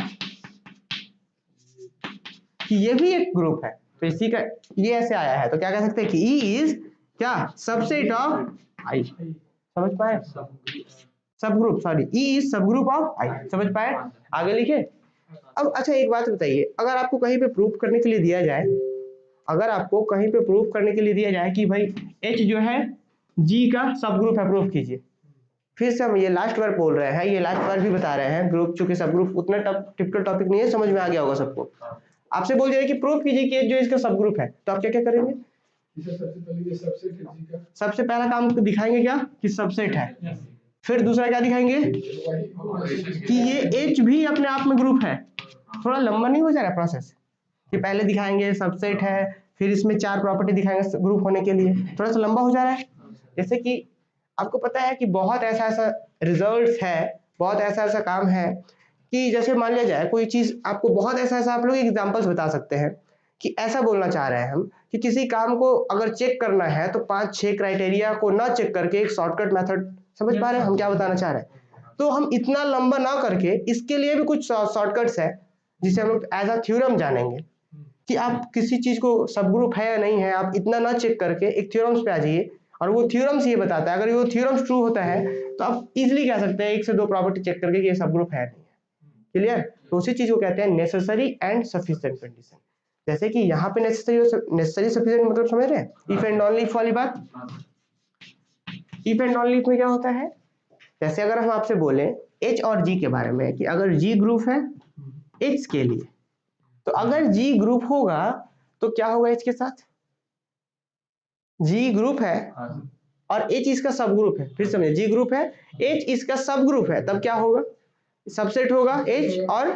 कि ये भी एक ग्रुप है, तो इसी का ये ऐसे आया है, तो क्या कह सकते हैं कि E इज क्या, सबसेट ऑफ I। समझ पाए? सब group, sorry, E is subgroup of I। समझ पाए? आगे लिखे। अब अच्छा एक बात बताइए, अगर आपको कहीं पे प्रूफ करने के लिए दिया जाए, अगर आपको कहीं पे प्रूफ करने के लिए दिया जाए कि भाई H जो है G का सब ग्रुप है, प्रूफ कीजिए। फिर से हम ये लास्ट बार बोल रहे हैं, ये लास्ट बार भी बता रहे हैं, ग्रुप चूंकि सब ग्रुप उतना टिपिकल टॉपिक नहीं है, समझ में आ गया होगा सबको। आपसे बोल जाए कि प्रूफ कीजिए कि जो इसका सब ग्रुप है, तो आप क्या क्या करेंगे, सबसे पहले ये सबसेट है G का, सबसे पहला काम दिखाएंगे क्या कि सबसेट है। फिर दूसरा क्या दिखाएंगे कि ये H भी अपने आप में ग्रुप है। थोड़ा लंबा नहीं हो जा रहा प्रोसेस कि पहले दिखाएंगे सबसेट है, फिर इसमें 4 प्रॉपर्टी दिखाएंगे ग्रुप होने के लिए, थोड़ा सा लंबा हो जा रहा है। जैसे कि आपको पता है कि बहुत ऐसा रिजल्ट्स है, बहुत ऐसा काम है कि जैसे मान लिया जाए कोई चीज आपको बहुत ऐसा आप लोग एग्जांपल्स बता सकते हैं कि ऐसा बोलना चाह रहे हैं हम कि किसी काम को अगर चेक करना है तो 5-6 क्राइटेरिया को ना चेक करके एक शॉर्टकट मेथड, समझ पा रहे हैं हम क्या बताना चाह रहे हैं? तो हम इतना लंबा ना करके इसके लिए भी कुछ शॉर्टकट्स है जिसे हम लोग एज अ थ्योरम जानेंगे कि आप किसी चीज को सब ग्रुप है या नहीं है, आप इतना ना चेक करके एक थ्योरम्स पे आ जाइए, और वो थ्योरम्स ये बताता है, अगर वो थ्योरम्स ट्रू होता है तो आप इजीली कह सकते हैं 1 से 2 प्रॉपर्टी चेक करके कि ये सब ग्रुप है नहीं है। क्लियर? तो उसी चीज को कहते हैं नेसेसरी एंड सफिशिएंट कंडीशन। जैसे कि यहाँ पे नेसेसरी सफिशिएंट मतलब समझ रहे हैं, इफ एंड ओनली इफ वाली बात। इफ एंड ओनली इफ में क्या होता है, जैसे अगर हम आपसे बोले H और G के बारे में कि अगर G ग्रुप है H के लिए, तो अगर G ग्रुप होगा तो क्या होगा H के साथ, G ग्रुप है और H इसका सब ग्रुप है। फिर समझे, G ग्रुप है, H इसका सब ग्रुप है, तब क्या होगा, सबसेट होगा H और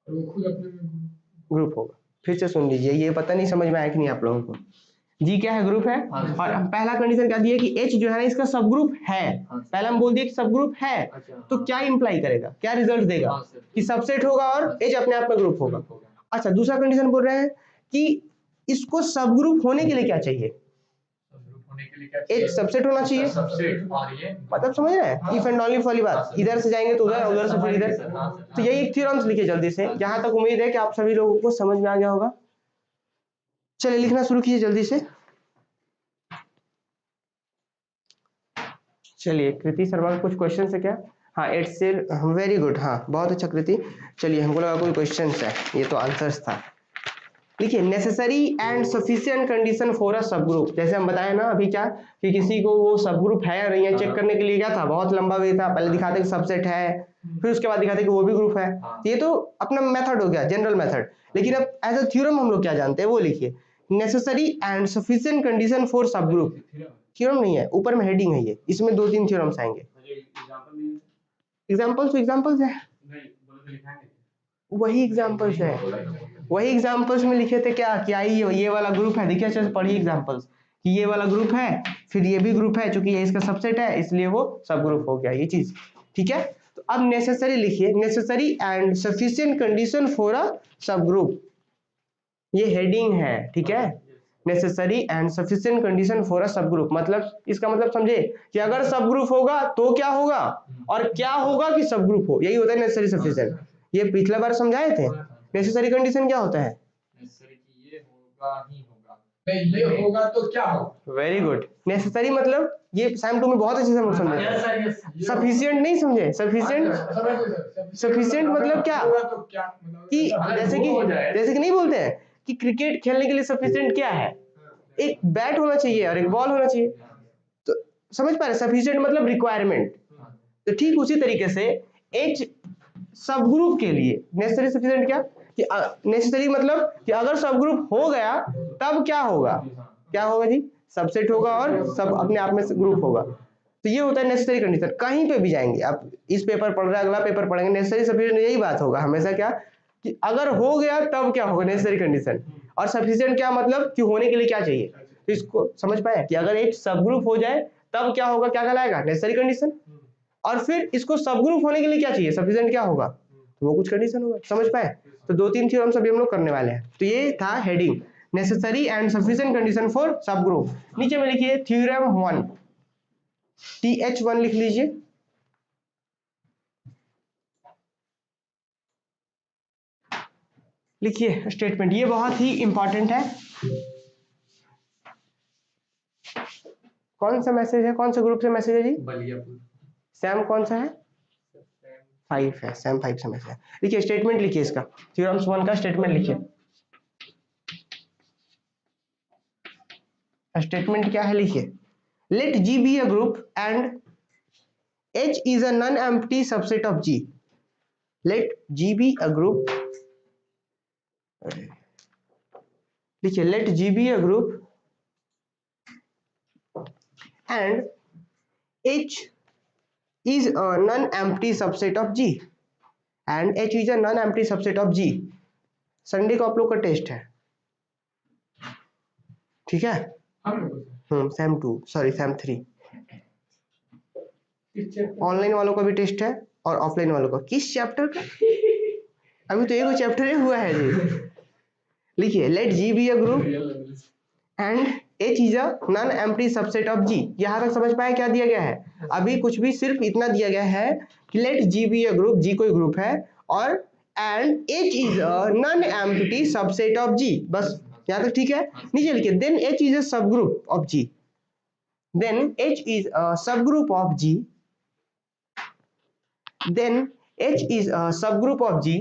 वो खुद अपने में ग्रुप होगा। फिर से सुन लीजिए, ये पता नहीं समझ में आया कि नहीं आप लोगों को। जी क्या है, ग्रुप है। हाँ, और पहला कंडीशन क्या दिया कि एच जो है ना इसका सब ग्रुप है। हाँ, पहला हम बोल दिए कि सब ग्रुप है, अच्छा, तो हाँ। क्या इंप्लाई करेगा, क्या रिजल्ट देगा हाँ, सर। कि सबसेट होगा और एच अपने आप में ग्रुप होगा। अच्छा, दूसरा कंडीशन बोल रहे हैं कि इसको सब ग्रुप होने के लिए क्या चाहिए, होने के लिए क्या चाहिए? एक सबसेट होना चाहिए। सबसेट और ये मतलब समझ रहे हैं, इफ एंड ओनली वाली बात, इधर से जाएंगे तो उधर, उधर से फिर इधर। तो यही एक थ्योरम्स लिखिए जल्दी से, जहां तक उम्मीद है कि आप सभी लोगों को समझ में आ गया होगा। चलिए लिखना शुरू कीजिए जल्दी से। चलिए कृति शर्मा का कुछ क्वेश्चन है क्या? हाँ, इट्स वेरी गुड, हाँ बहुत अच्छा कृति। चलिए हमको लगा कोई क्वेश्चन है, ये तो आंसर्स था। लिखिए necessary and sufficient condition for a सब ग्रुप। जैसे हम बताए ना अभी क्या कि किसी को वो सब ग्रुप है या नहीं है चेक करने के लिए क्या था, बहुत लंबा वे था, पहले दिखाते कि सबसेट है, फिर उसके बाद दिखाते कि वो भी ग्रुप है। ये तो अपना मेथड हो गया, जनरल मेथड। लेकिन अब एज अ थ्योरम हम लोग क्या जानते हैं वो लिखिए, necessary and sufficient condition for सब ग्रुप। थ्योरम नहीं है, ऊपर में हेडिंग है ये, इसमें 2-3 थ्योरम्स आएंगे। एग्जांपल्स है, वही एग्जांपल्स है, वही एग्जांपल्स में लिखे थे क्या कि आई ये वाला ग्रुप है। देखिए अच्छे से पढ़िए एग्जांपल्स कि ये वाला ग्रुप है, फिर ये भी ग्रुप है, चूंकि ये इसका सबसेट है इसलिए वो सब ग्रुप हो गया, ये चीज ठीक है। तो अब नेसेसरी लिखिए, necessary and sufficient condition for a सब ग्रुप, ये हेडिंग है ठीक है। Necessary and sufficient condition for a सब ग्रुप, मतलब इसका मतलब समझे कि अगर सब ग्रुप होगा तो क्या होगा, और क्या होगा कि सब ग्रुप हो, यही होता है नेसेसरी सफिशिएंट। ये पिछला बार समझाए थे। नेसेसरी कंडीशन क्या होता है, नेसेसरी कि ये होगा ही होगा, नहीं ये होगा तो क्या होगा। Very good. नेसेसरी मतलब ये सैम 2 में बहुत अच्छे से हम समझे, सफिशिएंट नहीं समझे, सफिशिएंट, सफिशिएंट मतलब क्या कि जैसे कि नहीं बोलते हैं कि क्रिकेट खेलने के लिए सफिशिएंट क्या है, एक बैट होना चाहिए और एक बॉल होना चाहिए। तो समझ पा रहे, सफिशिएंट मतलब रिक्वायरमेंट। तो ठीक उसी तरीके से एच सब ग्रुप के लिए नेसेसरी सफिशिएंट क्या कि नेसेसरी मतलब कि अगर सब ग्रुप हो गया तब क्या होगा, क्या होगा जी, सबसेट होगा और सब अपने आप में ग्रुप होगा। तो ये होता है नेसेसरी कंडीशन। कहीं पे भी जाएंगे आप, इस पेपर पढ़ रहे हैं, अगला पेपर पढ़ेंगे, नेसेसरी सफिशिएंट यही बात होगा हमेशा, क्या कि अगर हो गया तब क्या होगा, नेसेसरी कंडीशन। और सफिशिएंट क्या मतलब कि होने के लिए क्या चाहिए। तो इसको समझ पाए कि अगर एक सब ग्रुप हो जाए तब क्या होगा, क्या कहलाएगा, नेसेसरी कंडीशन। और फिर इसको सब ग्रुप होने के लिए क्या चाहिए, सफिशिएंट क्या होगा, तो वो कुछ कंडीशन होगा। समझ पाए, तो 2-3 थ्योरम सभी हम लोग करने वाले हैं। तो ये था heading, necessary and sufficient condition for सब ग्रुप। नीचे में लिखिए थ्योरम 1, TH1 लिख लीजिए। लिखिए स्टेटमेंट, ये बहुत ही इंपॉर्टेंट है। कौन सा मैसेज है, कौन सा ग्रुप से मैसेज है जी, बलियापुर। सैम कौन सा है, 5 है, सैम 5 से मैसेज है। लिखिए स्टेटमेंट लिखिए इसका, थ्योरम्स 1 का स्टेटमेंट लिखिए। स्टेटमेंट क्या है लिखिए, let G be a group and H is a non-empty subset of G. Let G be a group, लिखिए let G be a group and H is a non-empty subset of G, and H is a non-empty subset of G. Sunday को आप लोग का test है, ठीक है। Sam 2 sorry Sam 3, online वालों का भी टेस्ट है और ऑफलाइन वालों का। किस चैप्टर का, अभी तो एक चैप्टर ही हुआ है जी। लिखिए let G be a group and H is a non-empty subset of G। यहाँ तक समझ पाए क्या दिया गया है, अभी कुछ भी सिर्फ इतना दिया गया है कि let G be a group, G कोई ग्रुप है, और and H is a non-empty subset of G, बस यहाँ तक ठीक है। नीचे लिखिए then H is a subgroup of G, then H is a subgroup of G, then H is a subgroup of G,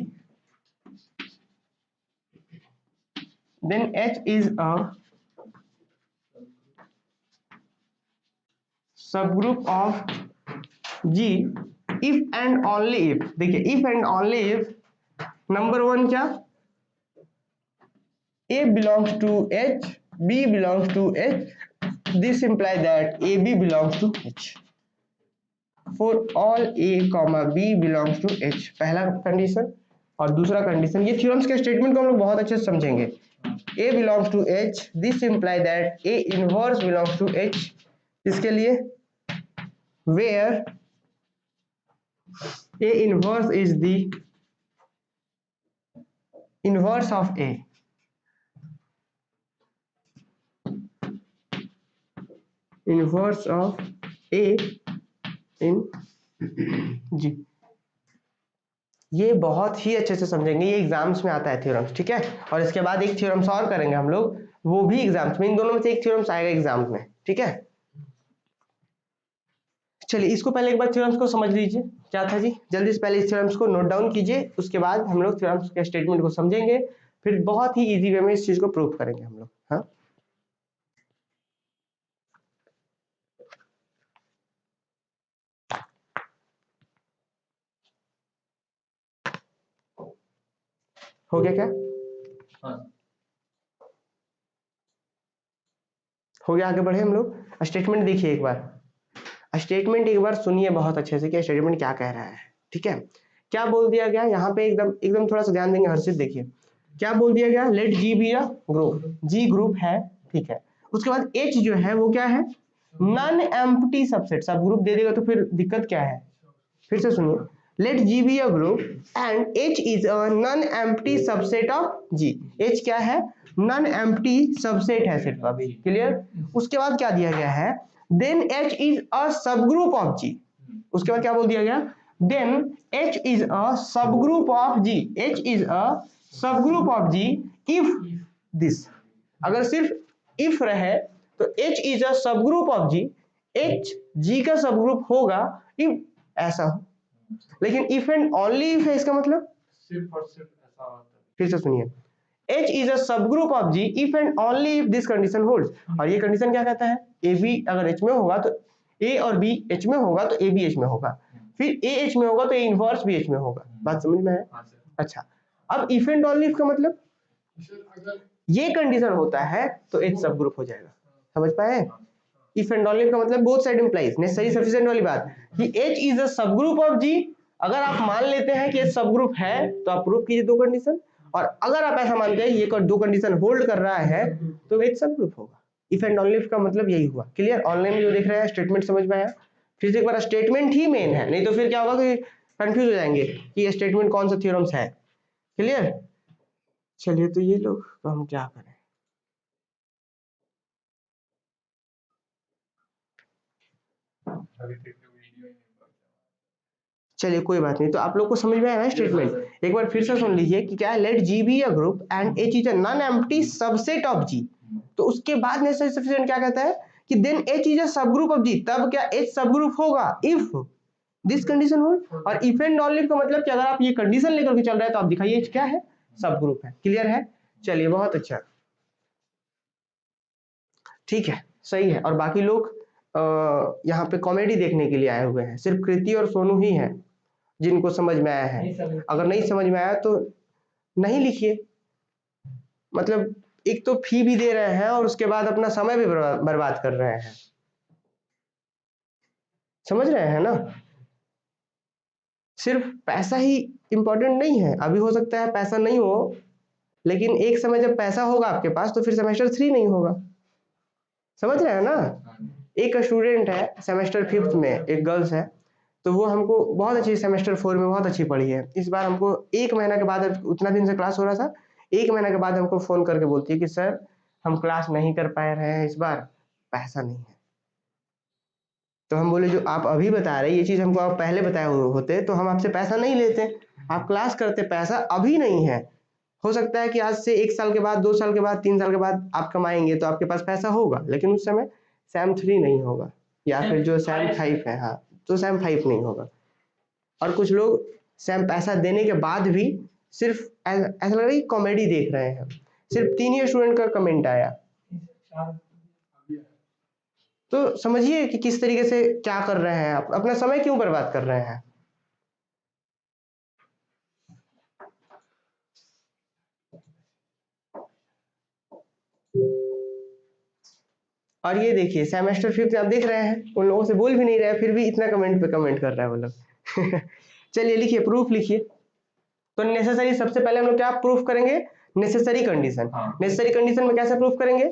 then H is a subgroup of G if and only if, देखिए if and only if number 1 क्या, A belongs to H, B belongs to H, this implies that AB belongs to H for all A, B belongs to H। पहला condition. और दूसरा condition, ये theorems के statement को हम लोग बहुत अच्छे से समझेंगे। A belongs to H, this imply that A inverse belongs to H, इसके लिए where A inverse is the inverse of A, inverse of A in G। ये बहुत ही अच्छे से समझेंगे, ये एग्जाम्स में आता है थ्योरम्स, ठीक है। और इसके बाद एक थ्योरम्स और करेंगे हम लोग, वो भी एग्जाम्स में, इन दोनों में से एक थ्योरम्स आएगा एग्जाम्स में, ठीक है। चलिए इसको पहले एक बार थ्योरम्स को समझ लीजिए, क्या था जी, जल्दी से पहले इस थ्योरम्स को नोट डाउन कीजिए, उसके बाद हम लोग थ्योरम्स के स्टेटमेंट को समझेंगे, फिर बहुत ही इजी वे में इस चीज को प्रूव करेंगे हम लोग। हाँ, हो गया क्या? हाँ। हो गया, आगे बढ़े हम लोग। स्टेटमेंट देखिए एक बार, स्टेटमेंट एक बार सुनिए बहुत अच्छे से कि स्टेटमेंट क्या कह रहा है, ठीक है। क्या बोल दिया गया यहाँ पे, एकदम एकदम थोड़ा सा ध्यान देंगे हर्षित, देखिए क्या बोल दिया गया, let G be a group, G group है, ठीक है। उसके बाद एच जो है वो क्या है, non empty subset, subgroup दे देगा तो फिर दिक्कत क्या है, फिर से सुनिए, let G be a group and H is a non empty subset of G, H क्या है, नॉन एम्प्टी सबसेट है सेट का भी, क्लियर। उसके बाद क्या दिया गया है, then H is a subgroup of G, उसके बाद क्या बोल दिया गया, then H is a subgroup of G, H is a subgroup of G if this, अगर सिर्फ इफ रहे तो H is a subgroup of G, H G का सबग्रुप होगा इफ ऐसा हो, लेकिन इफ एंड ओनली इफ है, इसका मतलब सिर्फ और सिर्फ ऐसा होता है। फिर से सुनिए, H is a subgroup of G if and only if this condition holds, और ये कंडीशन क्या कहता है, ए बी अगर H में होगा तो A और B H में होगा तो A भी H में होगा, फिर A H में होगा तो A इनवर्स भी H में होगा, बात समझ में है? अच्छा, अब इफ एंड ओनली इफ का मतलब, अगर ये कंडीशन होता है तो H सब ग्रुप हो जाएगा, समझ पाए? इफ एंड ओनली का मतलब both side implies, necessary sufficient वाली बात कि H is a subgroup of G, अगर आप मान लेते हैं कि H सबग्रुप है तो आप प्रूव कीजिए दो कंडीशन, और अगर आप ऐसा मानते हैं ये दो कंडीशन होल्ड कर रहा है तो H सब ग्रुप होगा। इफ एंड ओनली का मतलब यही हुआ, क्लियर। ऑनलाइन में जो देख रहे हैं स्टेटमेंट समझ में आया, फिर से एक बार स्टेटमेंट ही मेन है, नहीं तो फिर क्या होगा कि कंफ्यूज हो जाएंगे कि ये स्टेटमेंट कौन सा थ्योरम्स है, क्लियर। चलिए तो ये लोग तो हम क्या करें, चलिए कोई बात नहीं, तो आप लोग को समझ में आया ना स्टेटमेंट, एक बार फिर से सुन लीजिए कि क्या है, let G be a group and H is a non empty subset of G, तो उसके बाद नेसेसरी सफिशिएंट क्या कहता है कि then H is a subgroup of G, तब क्या एच सबग्रुप होगा इफ दिस कंडीशन हो, और इफ एंड ओनली का मतलब कि अगर आप ये कंडीशन लेकर के चल रहे हैं तो आप दिखाइए एच क्या है, सबग्रुप है, क्लियर है। चलिए बहुत अच्छा, ठीक है, सही है। और बाकी लोग यहाँ पे कॉमेडी देखने के लिए आए हुए हैं, सिर्फ कृति और सोनू ही हैं जिनको समझ में आया है, अगर नहीं समझ में आया तो नहीं लिखिए, मतलब एक तो फी भी दे रहे हैं और उसके बाद अपना समय भी बर्बाद कर रहे हैं, समझ रहे हैं ना। सिर्फ पैसा ही इंपॉर्टेंट नहीं है, अभी हो सकता है पैसा नहीं हो, लेकिन एक समय जब पैसा होगा आपके पास तो फिर सेमेस्टर 3 नहीं होगा, समझ रहे हैं ना। एक स्टूडेंट है सेमेस्टर 5th में, एक गर्ल्स है, तो वो हमको बहुत अच्छी सेमेस्टर 4 में बहुत अच्छी पढ़ी है, इस बार हमको 1 महीना के बाद, उतना दिन से क्लास हो रहा था, 1 महीना के बाद हमको फोन करके बोलती है कि सर हम क्लास नहीं कर पा रहे हैं, इस बार पैसा नहीं है। तो हम बोले जो आप अभी बता रहे ये चीज हमको आप पहले बताए होते तो हम आपसे पैसा नहीं लेते, आप क्लास करते, पैसा अभी नहीं है, हो सकता है कि आज से 1 साल के बाद, 2 साल के बाद, 3 साल के बाद आप कमाएंगे तो आपके पास पैसा होगा, लेकिन उस समय सैम 3 नहीं होगा, या फिर जो सैम 5 है, हाँ तो सैम 5 नहीं होगा। और कुछ लोग सैम पैसा देने के बाद भी सिर्फ ऐसा लग रहा है कॉमेडी देख रहे हैं, सिर्फ 3 ही स्टूडेंट का कमेंट आया, तो समझिए कि किस तरीके से क्या कर रहे हैं आप, अपना समय क्यों बर्बाद कर रहे हैं। और ये देखिए सेमेस्टर 5th आप देख रहे हैं, उन लोगों से बोल भी नहीं रहे, फिर भी इतना कमेंट पे कमेंट कर रहा है वो लोग चलिए लिखिए, प्रूफ लिखिए, तो नेसेसरी सबसे पहले हम लोग क्या प्रूफ करेंगे, नेसेसरी कंडीशन। नेसेसरी कंडीशन में कैसे प्रूफ करेंगे,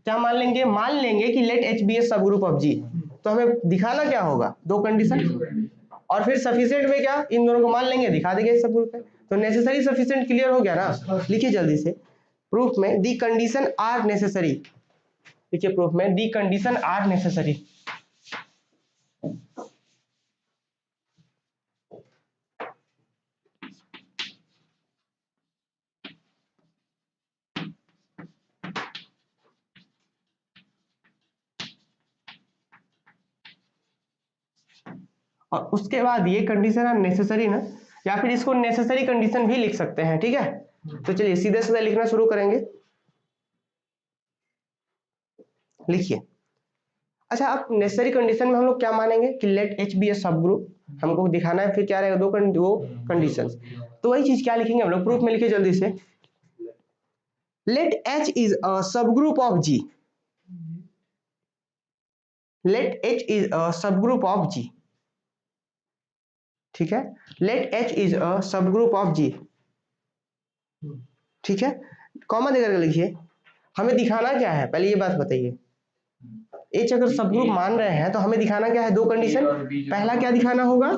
क्या मान लेंगे, मान लेंगे कि लेट एच बी ए सब ग्रुप ऑफ जी। तो हमें दिखाना क्या होगा, दो कंडीशन, और फिर सफिशिएंट में क्या, इन दोनों को मान लेंगे, दिखा देंगे सब ग्रुप है। तो नेसेसरी सफिशिएंट क्लियर हो गया ना। लिखिए जल्दी से प्रूफ में दी कंडीशन आर नेसेसरी, लिखिए प्रूफ में दी कंडीशन आर नेसेसरी। और उसके बाद ये कंडीशन है नेसेसरी ना, या फिर इसको नेसेसरी कंडीशन भी लिख सकते हैं, ठीक है। तो चलिए सीधे सीधे लिखना शुरू करेंगे, लिखिए। अच्छा, अब नेसेसरी कंडीशन में हम लोग क्या मानेंगे कि लेट एच बी ए सब ग्रुप, हमको दिखाना है, फिर क्या रहेगा, दो कंडीशंस। तो वही चीज क्या लिखेंगे हम लोग, प्रूफ में लिखिए जल्दी से। Late H is a subgroup of G, let H is a subgroup of जी, ठीक है। Late H is a subgroup of जी, ठीक है। कॉमा देकर लिखिए। हमें दिखाना क्या है, पहले ये बात बताइए। एच अगर सब ग्रुप मान रहे हैं तो हमें दिखाना क्या है, दो कंडीशन। पहला क्या दिखाना होगा,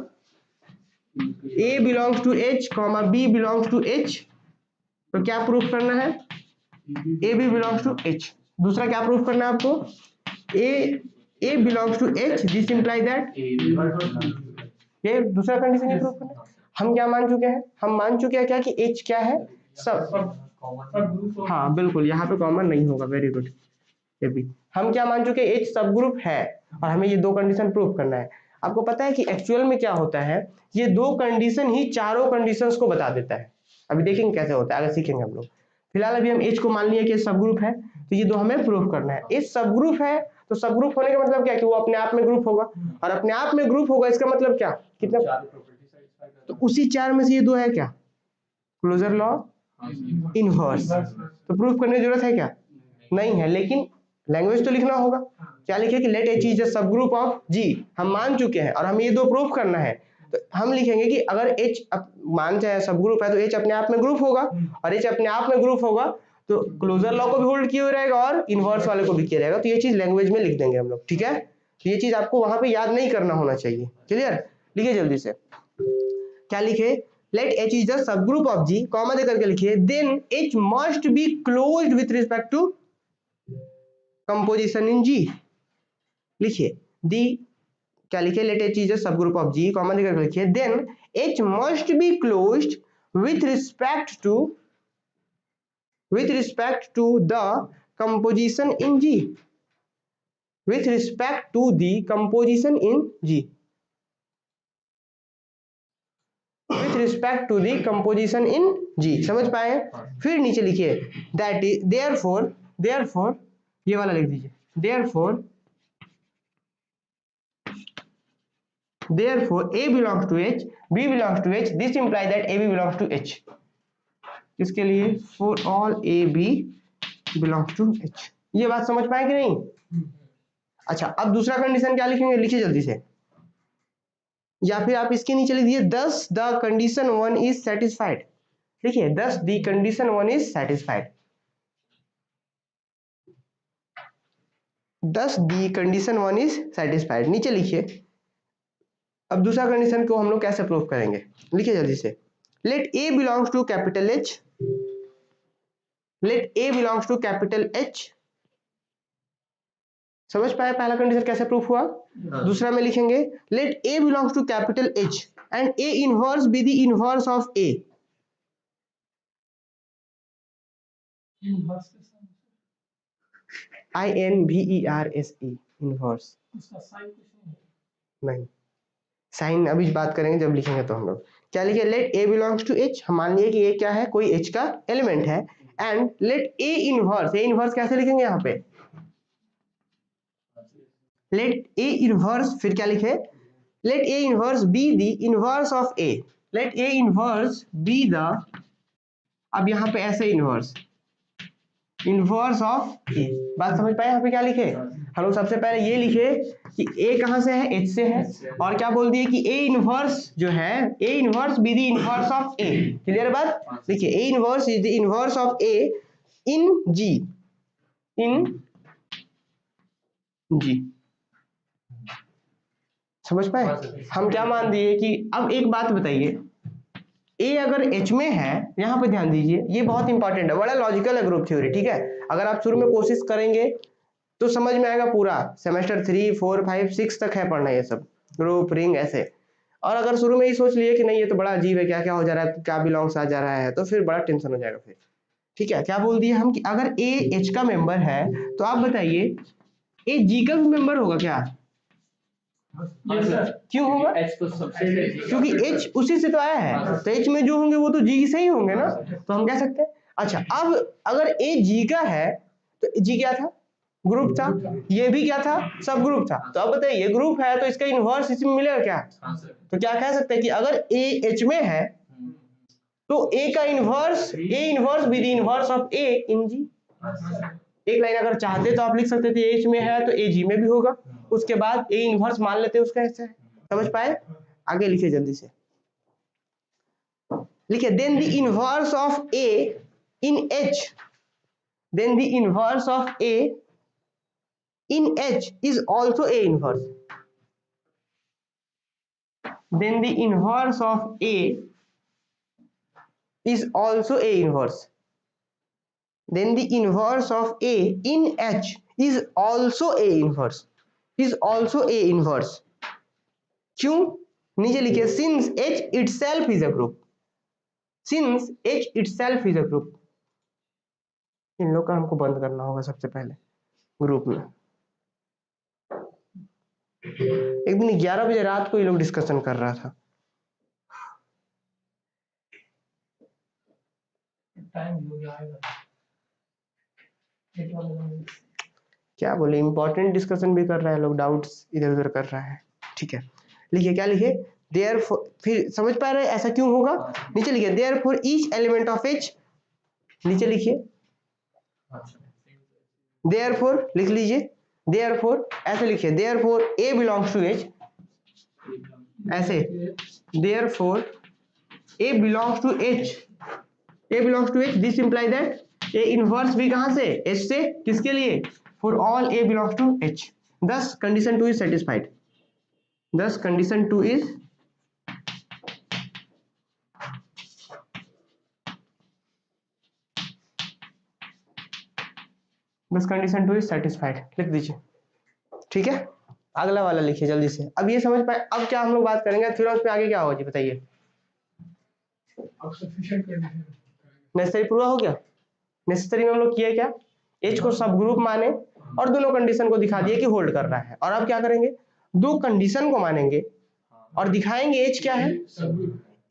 A belongs to H comma B belongs to H. तो क्या प्रूफ करना है, A B belongs to H. दूसरा क्या प्रूफ करना है आपको, A belongs to H, this imply that, ये दूसरा कंडीशन ये प्रूफ करना है। हम क्या मान चुके हैं, हम मान चुके हैं क्या कि एच क्या है, सब। हाँ बिल्कुल, यहाँ पे कॉमन नहीं होगा, वेरी गुड। ये भी हम क्या मान चुके हैं, एच सब ग्रुप है, और हमें ये दो कंडीशन प्रूफ करना है। आपको पता है कि एक्चुअल में क्या होता है, ये दो कंडीशन ही चारों कंडीशंस को बता देता है। अभी देखेंगे कैसे होता है, आगे सीखेंगे हम लोग। फिलहाल अभी हम एच को मान लिया कि सब ग्रुप है, तो ये दो हमें प्रूफ करना है। एच सब ग्रुप है तो सब ग्रुप होने का मतलब क्या, कि वो अपने आप में ग्रुप होगा, और अपने आप में ग्रुप होगा इसका मतलब क्या, कितना, तो उसी चार में से ये दो है क्या, क्लोजर लॉ इनवर्स। तो प्रूफ करने की जरूरत है क्या, नहीं है, लेकिन लैंग्वेज तो लिखना होगा। क्या लिखे कि let H is a subgroup of जी, हम मान चुके हैं और हमें ये दो प्रूफ करना है। तो हम लिखेंगे कि अगर एच मान चाहे सब ग्रुप है तो एच अपने आप में ग्रुप होगा, और एच अपने आप में ग्रुप होगा तो क्लोजर लॉ को भी होल्ड किया रहेगा और इनवर्स वाले को भी किया रहेगा। तो ये चीज लैंग्वेज में लिख देंगे हम लोग, ठीक है। तो ये चीज आपको वहां पे याद नहीं करना होना चाहिए, क्लियर। लिखिए जल्दी से, क्या लिखे, let H is the subgroup of G, comma देकर के लिखिए, then H must be closed with respect to composition in G. लिखिए दी, क्या लिखे, let H is a subgroup of G, comma देकर लिखिए, then H must be closed with respect to the composition in G, with respect to the composition in G, with respect to the composition in G. समझ पाए। फिर नीचे लिखिए, that is therefore ये वाला लिख दीजिए, therefore A belongs to H, B belongs to H, this implies that AB belongs to H। इसके लिए for all AB belongs to H। ये बात समझ पाए कि नहीं। अच्छा, अब दूसरा कंडीशन क्या लिखेंगे, लिखिए जल्दी से, या फिर आप इसके नीचे लिख दीजिए, thus the condition 1 is satisfied। लिखिए thus the condition 1 is satisfied, thus the condition 1 is satisfied। नीचे लिखिए। अब दूसरा कंडीशन को हम लोग कैसे प्रूफ करेंगे, लिखिए जल्दी से, let a belongs to capital H, let a belongs to capital H. समझ पाए पहला कंडीशन कैसे प्रूफ हुआ। दूसरा में लिखेंगे, let a belongs to capital H and a inverse be the inverse of a. INVERSE, inverse. नहीं, साइन अभी बात करेंगे जब लिखेंगे तो हम लोग। क्या लिखे, let a belongs to H, हम मान लिए कि ए क्या है, कोई एच का एलिमेंट है, एंड लेट ए इनवर्स कैसे लिखेंगे यहाँ पे, लेट ए इनवर्स, फिर क्या लिखे, let a inverse be the inverse of a, let a inverse be the, अब यहाँ पे ऐसे इनवर्स ऑफ ए। बात समझ पाए यहाँ पे क्या लिखे, हम लोग सबसे पहले ये लिखे कि ए कहां से है, एच से है, और क्या बोल दिए कि ए इनवर्स जो है, A inverse be the inverse of A. Clear बात? देखिए A inverse is the inverse of A in G, in G. समझ पाए? हम क्या मान दिए कि अब एक बात बताइए, ए अगर एच में है, यहां पे ध्यान दीजिए, ये बहुत इंपॉर्टेंट है, बड़ा लॉजिकल है ग्रुप थ्योरी, ठीक है। अगर आप शुरू में कोशिश करेंगे तो समझ में आएगा, पूरा सेमेस्टर 3, 4, 5, 6 तक है पढ़ना ये सब, ग्रुप रिंग ऐसे। और अगर शुरू में ही सोच लिए कि नहीं ये तो बड़ा अजीब है, क्या क्या हो जा रहा है, क्या बिलोंग्स आ जा रहा है, तो फिर बड़ा टेंशन हो जाएगा फिर। ठीक है, क्या बोल दिए हम कि अगर ए एच का मेंबर है तो आप बताइए ए जी का भी मेंबर होगा क्या? क्यों होगा? एच तो सबसे, क्योंकि एच उसी से तो आया है, तो एच में जो होंगे वो तो जी से ही होंगे ना, तो हम कह सकते हैं। अच्छा, अब अगर ए जी का है तो जी क्या था? ग्रुप था। ये भी क्या था? सब ग्रुप था। तो अब बताइए ये ग्रुप है तो इसका इनवर्स इसमें मिलेगा क्या? तो क्या कह सकते हैं कि अगर ए एच में है तो ए का inverse, A inverse be the inverse of A in G. एक लाइन अगर चाहते तो आप लिख सकते थे एच में है तो ए जी में भी होगा, उसके बाद ए इनवर्स मान लेते उसका ऐसे है। समझ पाए? आगे लिखिए जल्दी से, लिखिए then the inverse of A in H, then the inverse of a in H is also A inverse. Then the inverse of A is also A inverse. Then the inverse of A in H is also A inverse. Is also A inverse. क्यों? नीचे लिखिए since H itself is a group. Since H itself is a group. इन लोग का हमको बंद करना होगा सबसे पहले ग्रुप में। एक दिन 11 बजे रात को ये लोग डिस्कशन कर रहा था। क्या बोले, इंपॉर्टेंट डिस्कशन भी कर रहा है लोग, डाउट्स इधर उधर कर रहा है। ठीक है, लिखिए क्या लिखे, देयरफॉर, फिर समझ पा रहे हैं ऐसा क्यों होगा? नीचे लिखिए therefore each element of H, नीचे लिखिए देयरफॉर, लिख लीजिए देयरफॉर, ऐसे लिखिए therefore A belongs to H, ऐसे therefore A belongs to H, A belongs to H, this imply that A inverse भी कहां से? एच से। किसके लिए? For all A belongs to H. thus condition 2 is satisfied, thus condition 2 is बस condition 2 is satisfied, लिख दीजिए। ठीक है, अगला वाला लिखिए जल्दी से। अब ये समझ पाए? अब क्या हम लोग बात करेंगे थ्योरम्स पे, आगे क्या होगा जी बताइए? अब सफिशिएंट कंडीशन नेसेसरी पूरा हो गया। नेसेसरी में हम लोग किए क्या? एच को सब ग्रुप माने और दोनों कंडीशन को दिखा दिए कि होल्ड कर रहा है। और अब क्या करेंगे? दो कंडीशन को मानेंगे और दिखाएंगे एच क्या है।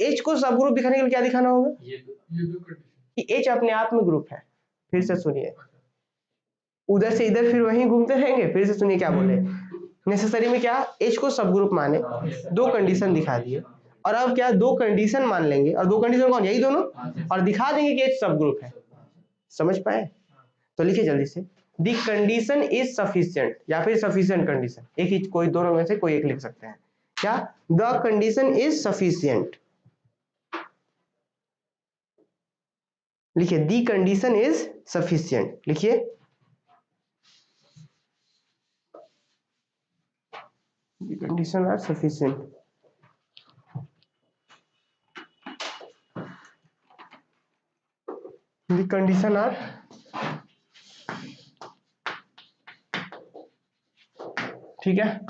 एच को सब ग्रुप दिखाने के लिए क्या दिखाना होगा? ये दो कंडीशन कि एच अपने आप में ग्रुप है। फिर से सुनिए, उधर से इधर फिर वहीं घूमते रहेंगे। फिर से सुनिए क्या बोले, नेसेसरी में क्या? एच को सब ग्रुप माने, दो कंडीशन दिखा दिए, और अब क्या? दो कंडीशन मान लेंगे, और दो कंडीशन कौन? यही दोनों, और दिखा देंगे कि एच सब ग्रुप है। समझ पाए? तो लिखिए जल्दी से, द कंडीशन इज सफिशिएंट, या फिर सफिशिएंट कंडीशन, एक ही, कोई दोनों में से कोई एक लिख सकते हैं। क्या? द कंडीशन इज सफिशिएंट, लिखिए द कंडीशन इज सफिशिएंट, लिखिए the condition are sufficient. The condition are, ठीक है।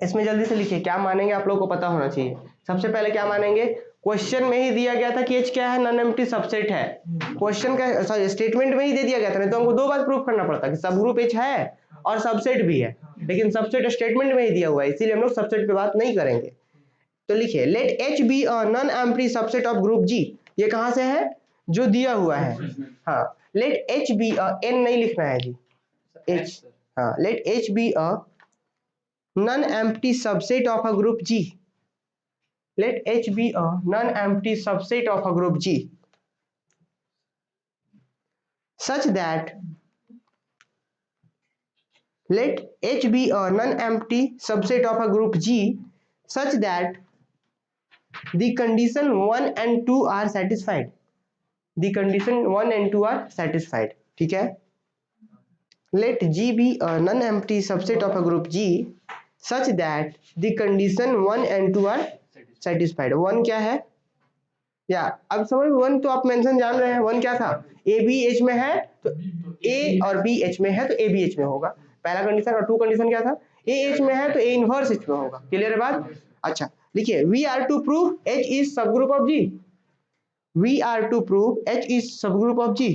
इसमें जल्दी से लिखिए क्या मानेंगे, आप लोगों को पता होना चाहिए। सबसे पहले क्या मानेंगे? क्वेश्चन में ही दिया गया था कि एच क्या है? नॉन एम्प्टी सबसेट है। क्वेश्चन का सॉरी स्टेटमेंट में ही दे दिया गया था, नहीं तो हमको दो बार प्रूफ करना पड़ता कि सब ग्रुप एच है और सबसेट भी है, लेकिन सबसेट स्टेटमेंट में ही दिया हुआ है, इसीलिए हम लोग सबसेट पे बात नहीं करेंगे। तो लिखिए let H be a non empty subset of group G. ये कहां से है? जो दिया हुआ है। हाँ, let H be a, N नहीं लिखना है जी, एच। हाँ, let H be a non-empty subset of a group G. Let H be a non-empty subset of a group G such that let H be a non-empty subset of a group G such that the condition 1 and 2 are satisfied. The condition 1 and 2 are satisfied. ठीक है, let G be a non-empty subset of a group G such that the condition 1 and 2 are satisfied. 1 क्या है या अब समझ, 1 तो आप mention जान रहे हैं, 1 क्या था, ए बी एच में है तो ए और बी एच में है तो ए बी एच में होगा पहला कंडीशन, और 2 कंडीशन क्या था, ए एच में है तो ए इनवर्स एच में होगा। क्लियर है बात? अच्छा लिखिए, we are to prove H is subgroup of G, we are to prove H is subgroup of G,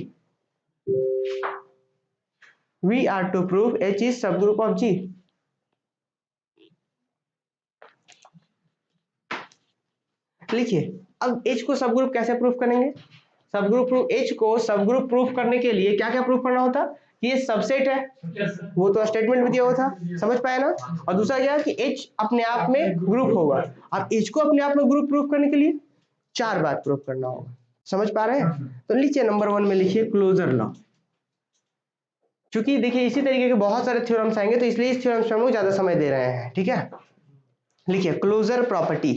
we are to prove H is subgroup of G. लिखिए, अब H को सब group कैसे proof करेंगे, सब group H को सब group proof करने के लिए क्या क्या प्रूफ करना होता कि ये सबसेट है, वो तो स्टेटमेंट में दिया हुआ था, समझ पाए ना। और दूसरा क्या कि H अपने आप में ग्रुप होगा। अब H को अपने आप में ग्रुप प्रूफ करने के लिए 4 बात प्रूफ करना होगा, समझ पा रहे हैं। तो लिखिए नंबर 1 में लिखिए क्लोजर लॉ। क्योंकि देखिए इसी तरीके के बहुत सारे थ्योरम्स आएंगे तो इसलिए इस थ्योरम्स में हम लोग ज्यादा समय दे रहे हैं, ठीक है। लिखिए closure property,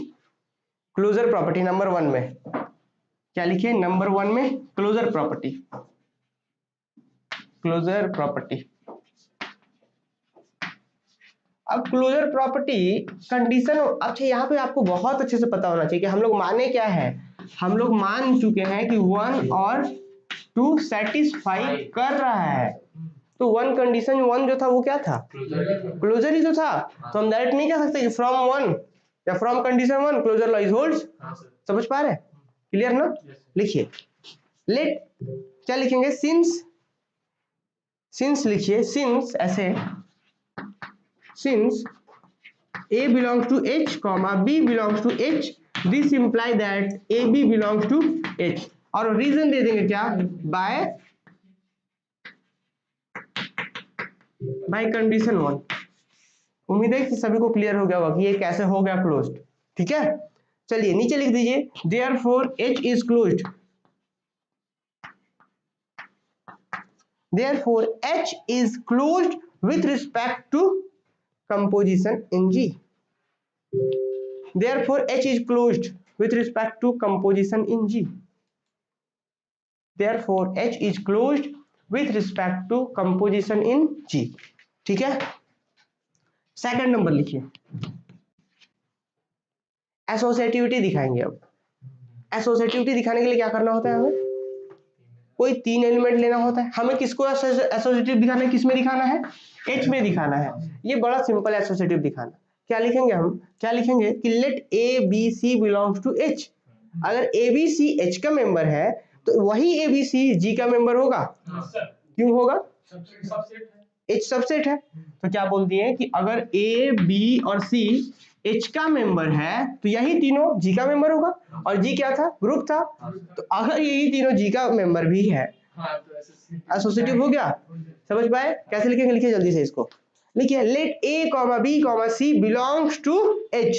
closure property number 1 में क्या लिखिए, नंबर 1 में क्लोजर प्रॉपर्टी, क्लोजर प्रॉपर्टी। अब क्लोजर प्रॉपर्टी कंडीशन, अच्छा यहाँ पे आपको बहुत अच्छे से पता होना चाहिए कि हम लोग माने क्या है, हम लोग मान चुके हैं कि 1 और 2 सेटिस्फाई कर रहा है। तो 1 कंडीशन 1 जो था वो क्या था, क्लोजर ही तो था। तो हम डायरेक्ट नहीं कह सकते कि फ्रॉम 1 या from condition 1 closure law is holds. समझ पा रहे हैं, क्लियर ना। लिखिए लेट, क्या लिखेंगे, सिंस, सिंस लिखिए, सिंस ऐसे, since A belongs to H, B belongs to H, this imply that AB belongs to H। और रीजन दे देंगे क्या, बाय कंडीशन 1। उम्मीद है कि सभी को क्लियर हो गया होगा कि ये कैसे हो गया क्लोज्ड, ठीक है। चलिए नीचे लिख दीजिए, therefore H is closed, therefore H is closed with respect to composition in G, therefore H is closed with respect to composition in G, therefore H is closed with respect to composition in G। ठीक है, second number लिखिए, associativity दिखाएंगे। अब associativity दिखाने के लिए क्या करना होता है, हमें कोई 3 एलिमेंट लेना होता है। हमें किसको एसोसिएटिव दिखाना है, किसमें दिखाना है, H में दिखाना है। ये बड़ा सिंपल एसोसिएटिव दिखाना। क्या लिखेंगे हम, क्या लिखेंगे कि let A B C belongs to H। अगर ए बी सी H का मेंबर है तो वही ए बी सी G का मेंबर होगा। क्यों होगा, H सबसेट है। तो क्या बोल दिए कि अगर A B और C H का मेंबर है तो यही तीनों G का मेंबर होगा। और G क्या था, ग्रुप था। तो अगर यही तीनों G का मेंबर भी है एसोसिएटिव हो गया। समझ पाए, कैसे लिखेंगे, लिखिए जल्दी से इसको। लिखिए let A, B, C belongs to H,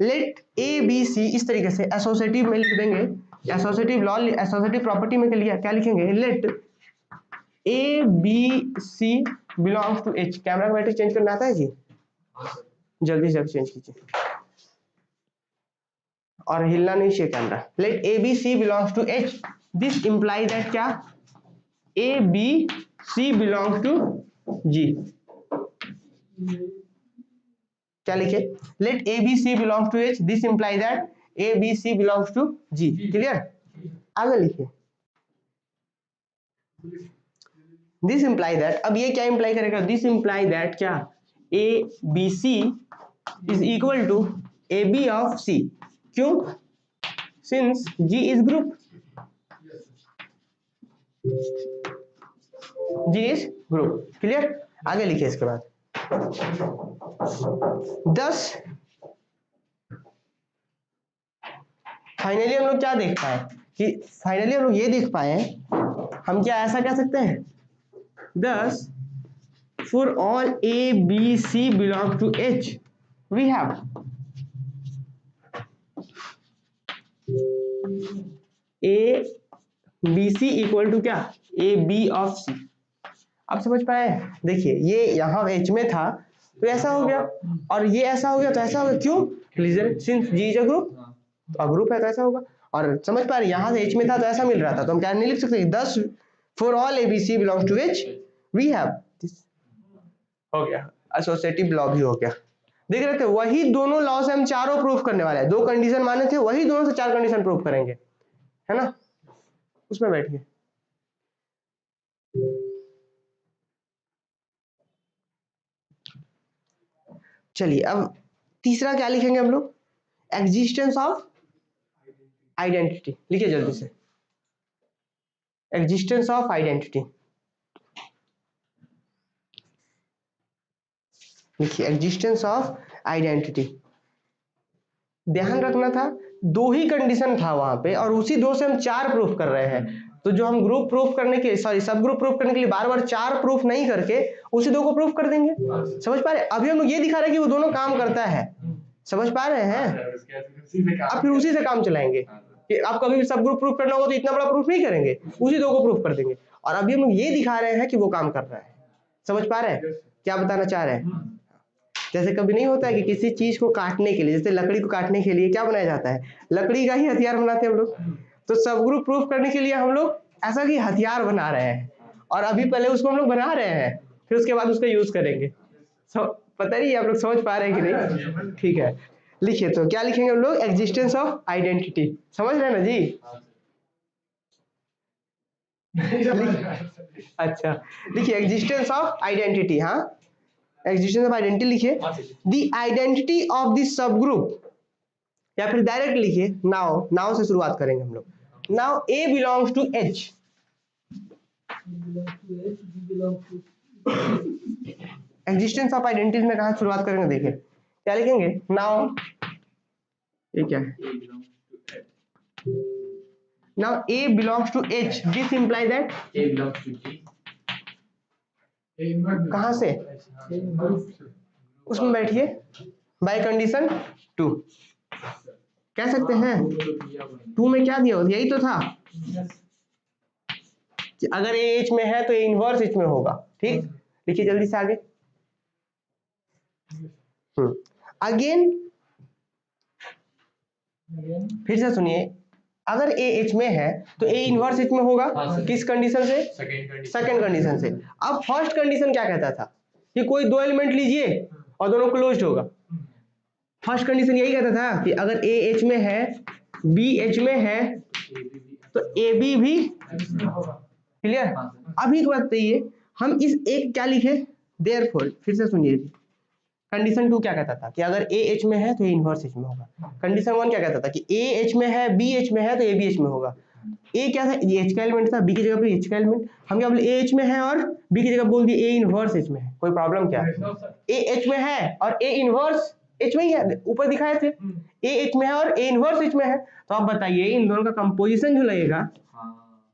let A B C इस तरीके से एसोसिएटिव में लिख देंगे। एसोसिएटिव लॉ, एसोसिएटिव प्रॉपर्टी में क्या लिखेंगे, let A B C belongs to H। Camera का बैटरी चेंज करना आता है जी, जल्दी से चेंज कीजिए और हिलना नहीं चाहिए camera. Let A B C belongs to H, this imply that क्या, A B C belongs to G। क्या लिखे, let A B C belongs to H, this imply that A B C belongs to G। Clear, आगे लिखिए, this imply that. अब ये क्या imply करेगा, this imply that क्या, A B C is equal to A B of C। क्यों, since G is group, G is group. Clear, आगे लिखिए इसके बाद। 10 फाइनली हम लोग क्या देख पाए कि फाइनली हम लोग ये देख पाए, हम क्या ऐसा कह सकते हैं, 10 for all A B C belong to H we have A B C equal to क्या, A B of C। आप समझ पाए? देखिए ये यहाँ H में था तो ऐसा हो गया, और ये ऐसा हो गया तो ऐसा हो गया। क्यों? Since G is a group, तो ग्रुप है तो ऐसा होगा। और समझ पा रहे, यहाँ से H में था तो ऐसा मिल रहा था, तो हम क्या नहीं लिख सकते? 10 for all ABC belongs to H we have this. हो गया, एसोसिएटिव लॉ भी हो गया। देख रहे थे, वही दोनों लॉ से हम चारों प्रूफ करने वाले हैं। 2 कंडीशन माने थे, वही दोनों से 4 कंडीशन प्रूफ करेंगे, है ना? उसमें बैठिए। चलिए अब तीसरा क्या लिखेंगे हम लोग? Existence of identity. लिखिए जल्दी से, एग्जिस्टेंस ऑफ आइडेंटिटी लिखिए, एग्जिस्टेंस ऑफ आइडेंटिटी। ध्यान रखना था 2 ही कंडीशन था वहां पे, और उसी 2 से हम 4 प्रूफ कर रहे हैं। तो जो हम ग्रुप प्रूफ करने के, सॉरी सब ग्रुप प्रूफ करने के लिए बार बार 4 प्रूफ नहीं करके उसी 2 को प्रूफ कर देंगे। समझ पा रहे? अभी हम लोग ये दिखा रहे हैं कि वो दोनों काम करता है। समझ पा रहे हैं? अब फिर उसी से काम चलाएंगे कि आप कभी भी सब ग्रुप प्रूफ करना होगा तो इतना बड़ा प्रूफ नहीं करेंगे, उसी 2 को प्रूफ कर देंगे। और अभी हम लोग ये दिखा रहे हैं कि वो काम कर रहा है। समझ पा रहे हैं क्या बताना चाह रहे हैं? जैसे कभी नहीं होता है कि किसी चीज को काटने के लिए, जैसे लकड़ी को काटने के लिए क्या बनाया जाता है? लकड़ी का ही हथियार बनाते हैं हम लोग। तो सब ग्रुप प्रूफ करने के लिए हम लोग ऐसा कि हथियार बना रहे हैं, और अभी पहले उसको हम लोग बना रहे हैं, फिर उसके बाद उसका यूज करेंगे। पता नहीं आप लोग समझ पा रहे हैं कि नहीं? ठीक है, लिखिए। तो क्या लिखेंगे हम लोग? Existence of identity. समझ रहे हैं ना जी? अच्छा, लिखिए एग्जिस्टेंस ऑफ आइडेंटिटी। हाँ, एग्जिस्टेंस ऑफ आइडेंटिटी लिखिए। द आइडेंटिटी ऑफ दिस सब ग्रुप, या फिर डायरेक्ट लिखिए नाउ। नाउ से शुरुआत करेंगे हम लोग। Now A belongs to H। Existence of identity में कहाँ शुरुआत करेंगे? देखिए क्या लिखेंगे? नाउ, ये क्या है? Now A belongs to H, this implies that A belongs to G। कहाँ से? उसमें बैठिए, बाय कंडीशन 2 कह सकते हैं। 2 में क्या दिया? यही तो था कि अगर A H में है तो A इनवर्स H में होगा। ठीक, लिखिए जल्दी से आगे। अगेन, फिर से सुनिए, अगर A H में है तो A इनवर्स H में होगा। किस कंडीशन से? सेकंड कंडीशन से। अब फर्स्ट कंडीशन क्या कहता था? कि कोई 2 एलिमेंट लीजिए और दोनों क्लोज्ड होगा। फर्स्ट कंडीशन यही कहता था कि अगर A H में है, B H में है, तो AB भी। क्लियर? अभी एक बात बताइए, हम इस एक क्या लिखे? देयरफॉर, फिर से सुनिए, कंडीशन 2 क्या कहता था? कि अगर A H में है तो A इनवर्स H में होगा। कंडीशन 1 क्या कहता था? कि A H में है, B H में है तो A B H में होगा। A क्या था? ये H का एलिमेंट था, B की जगह पे H का एलिमेंट। हम क्या बोले? A H में है और B की जगह बोल दिए A इनवर्स H में है। कोई प्रॉब्लम क्या? A H में है और A इनवर्स H में ही है, ऊपर दिखाए थे। A H में है और A इनवर्स H में है, तो आप बताइए इन दोनों का कंपोजिशन जो लगेगा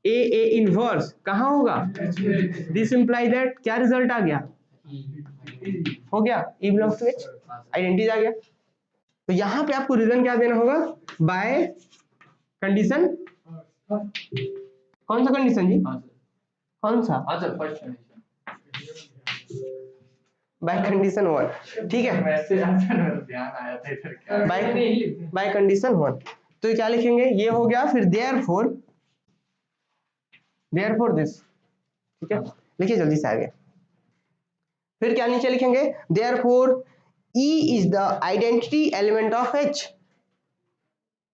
A इनवर्स कहाँ होगा? दिस इंप्लाई दैट क्या रिजल्ट आ गया? हो गया, E belongs to H, identity आ गया। तो यहाँ पे आपको रीजन क्या देना होगा? By condition. कौन सा कंडीशन जी? कौन सा? First condition by condition 1। ठीक है, ध्यान आया था इधर क्या? By condition 1। तो क्या लिखेंगे? ये हो गया। फिर देयरफॉर दिस। ठीक है, लिखिए जल्दी से आगे। फिर क्या नीचे लिखेंगे? Therefore E is the identity element of H।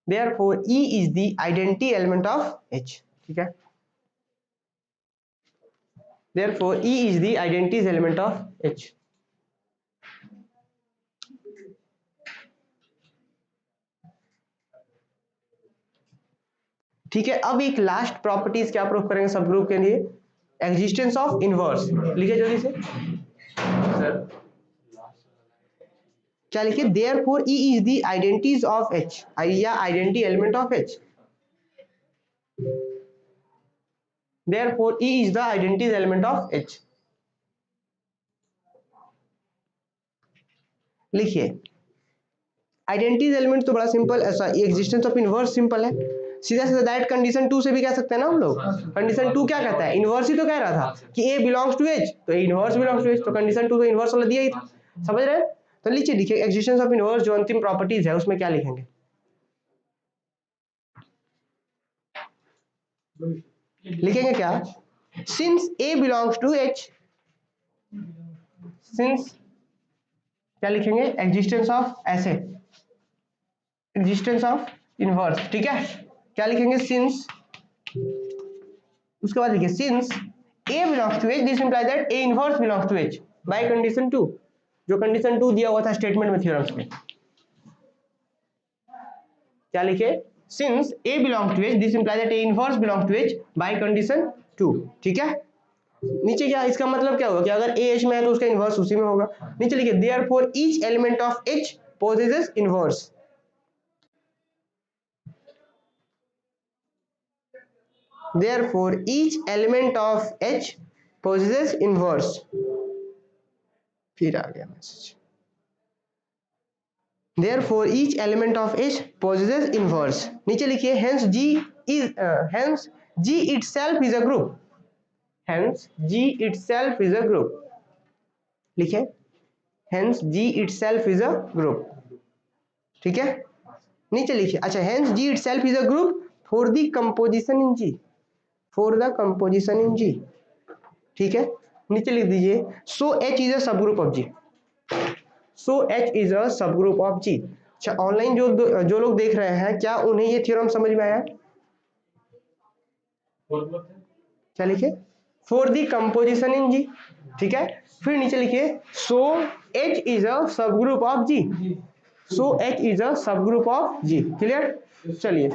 Therefore E is the identity element of H। ठीक है, therefore E is the identity element of H। ठीक है, अब एक लास्ट प्रॉपर्टीज क्या प्रूफ करेंगे सब ग्रुप के लिए? Existence of inverse. लिखिए जल्दी से सर। क्या लिखिए? therefore E is the identities of H, या identity element of H। therefore E is the identities element of H। लिखिए आइडेंटिटीज एलिमेंट तो बड़ा सिंपल, ऐसा एग्जिस्टेंस ऑफ इनवर्स सिंपल है। सीधा सीधा डायरेक्ट कंडीशन 2 से भी कह सकते हैं ना हम लोग। कंडीशन 2 क्या कहता है, इनवर्स ही तो कह रहा था कि ए बिलोंग्स टू एच, तो इनवर्स बिलोंग्स टू एच, तो कंडीशन 2 तो इनवर्स वाला दिया ही था, समझ रहे हैं। तो नीचे लिखिए एक्जिस्टेंस ऑफ इनवर्स, जो अंतिम प्रॉपर्टीज है उसमें क्या लिखेंगे, लिखेंगे क्या, since a belongs to H, since क्या लिखेंगे, एग्जिस्टेंस ऑफ, ऐसे एग्जिस्टेंस ऑफ इनवर्स, ठीक है। क्या लिखेंगे, सिंस, उसके बाद लिखिए since a belongs to H, this implies that A inverse belongs to H by condition 2, जो कंडीशन 2 दिया हुआ था स्टेटमेंट में थ्योरम्स में। क्या लिखे, since a belongs to H, this implies that A inverse belongs to H by condition 2, ठीक है। नीचे क्या, इसका मतलब क्या होगा कि अगर ए एच में है तो उसका इनवर्स उसी में होगा। नीचे लिखिए therefore each element of H possesses inverse, therefore each element of H possesses inverse, फिर आ गया message, therefore each element of H possesses inverse। नीचे लिखिए hence G itself is a group, hence G itself is a group, लिखे hence G itself is a group, ठीक है। नीचे लिखिए, अच्छा hence G itself is a group for the composition in G, for the composition in G, ठीक है। नीचे लिख दीजिए so H is a subgroup of G, so H is a subgroup of G। अच्छा ऑनलाइन जो लोग देख रहे हैं, क्या उन्हें ये थ्योरम समझ में आया, क्या लिखे, for the composition in G, ठीक है। फिर नीचे लिखिए so H is a subgroup of G, so H is a subgroup of G, clear. चलिए,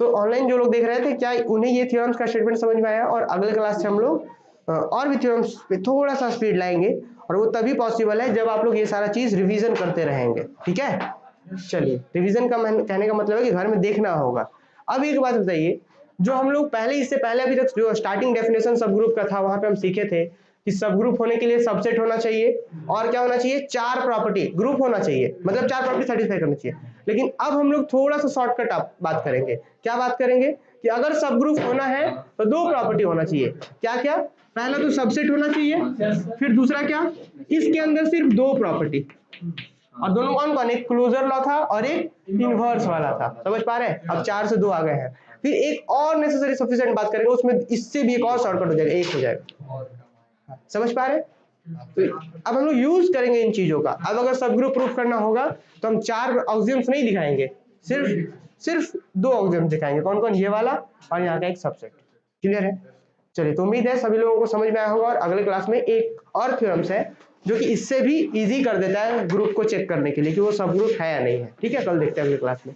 तो ऑनलाइन जो लोग देख रहे थे, क्या उन्हें ये थ्योरम्स का स्टेटमेंट समझ में आया, और अगले क्लास से हम लोग और भी थ्योरम्स पे थोड़ा सा स्पीड लाएंगे, और वो तभी पॉसिबल है जब आप लोग ये सारा चीज रिवीजन करते रहेंगे, ठीक है। चलिए, रिवीजन का कहने का मतलब है कि घर में देखना होगा। अब एक बात बताइए, जो हम लोग पहले, इससे पहले अभी तक जो स्टार्टिंग डेफिनेशन सब ग्रुप का था, वहां पे हम सीखे थे कि सब ग्रुप होने के लिए सबसेट होना चाहिए, और क्या होना चाहिए, 4 प्रॉपर्टी ग्रुप होना चाहिए, मतलब 4 प्रॉपर्टी सेटिस्फाई करनी चाहिए। लेकिन अब हम लोग थोड़ा सा शॉर्टकट बात करेंगे। क्या बात करेंगे कि अगर सब ग्रुप होना है तो 2 प्रॉपर्टी होना चाहिए। क्या क्या, पहला तो सबसेट होना चाहिए, फिर दूसरा क्या, इसके अंदर सिर्फ 2 प्रॉपर्टी, और दोनों कौन कौन, एक क्लोजर लॉ था और एक इनवर्स वाला था, समझ पा रहे हैं। अब 4 से 2 आ गए हैं। फिर एक और नेसेसरी सफिशिएंट बात करेंगे, उसमें इससे भी एक और शॉर्टकट हो जाएगा, एक हो जाएगा, समझ पा रहे हैं। तो अब हम लोग यूज करेंगे इन चीजों का। अब अगर सब ग्रुप प्रूफ करना होगा तो हम 4 ऑक्सियम्स नहीं दिखाएंगे, सिर्फ 2 ऑक्सियम्स दिखाएंगे, कौन कौन, ये वाला और यहाँ का एक सबसेट, क्लियर है। चलिए, तो उम्मीद है सभी लोगों को समझ में आया होगा, और अगले क्लास में एक और थ्योरम्स है जो कि इससे भी इजी कर देता है ग्रुप को चेक करने के लिए कि वो सब ग्रुप है या नहीं है, ठीक है। कल देखते हैं अगले क्लास में।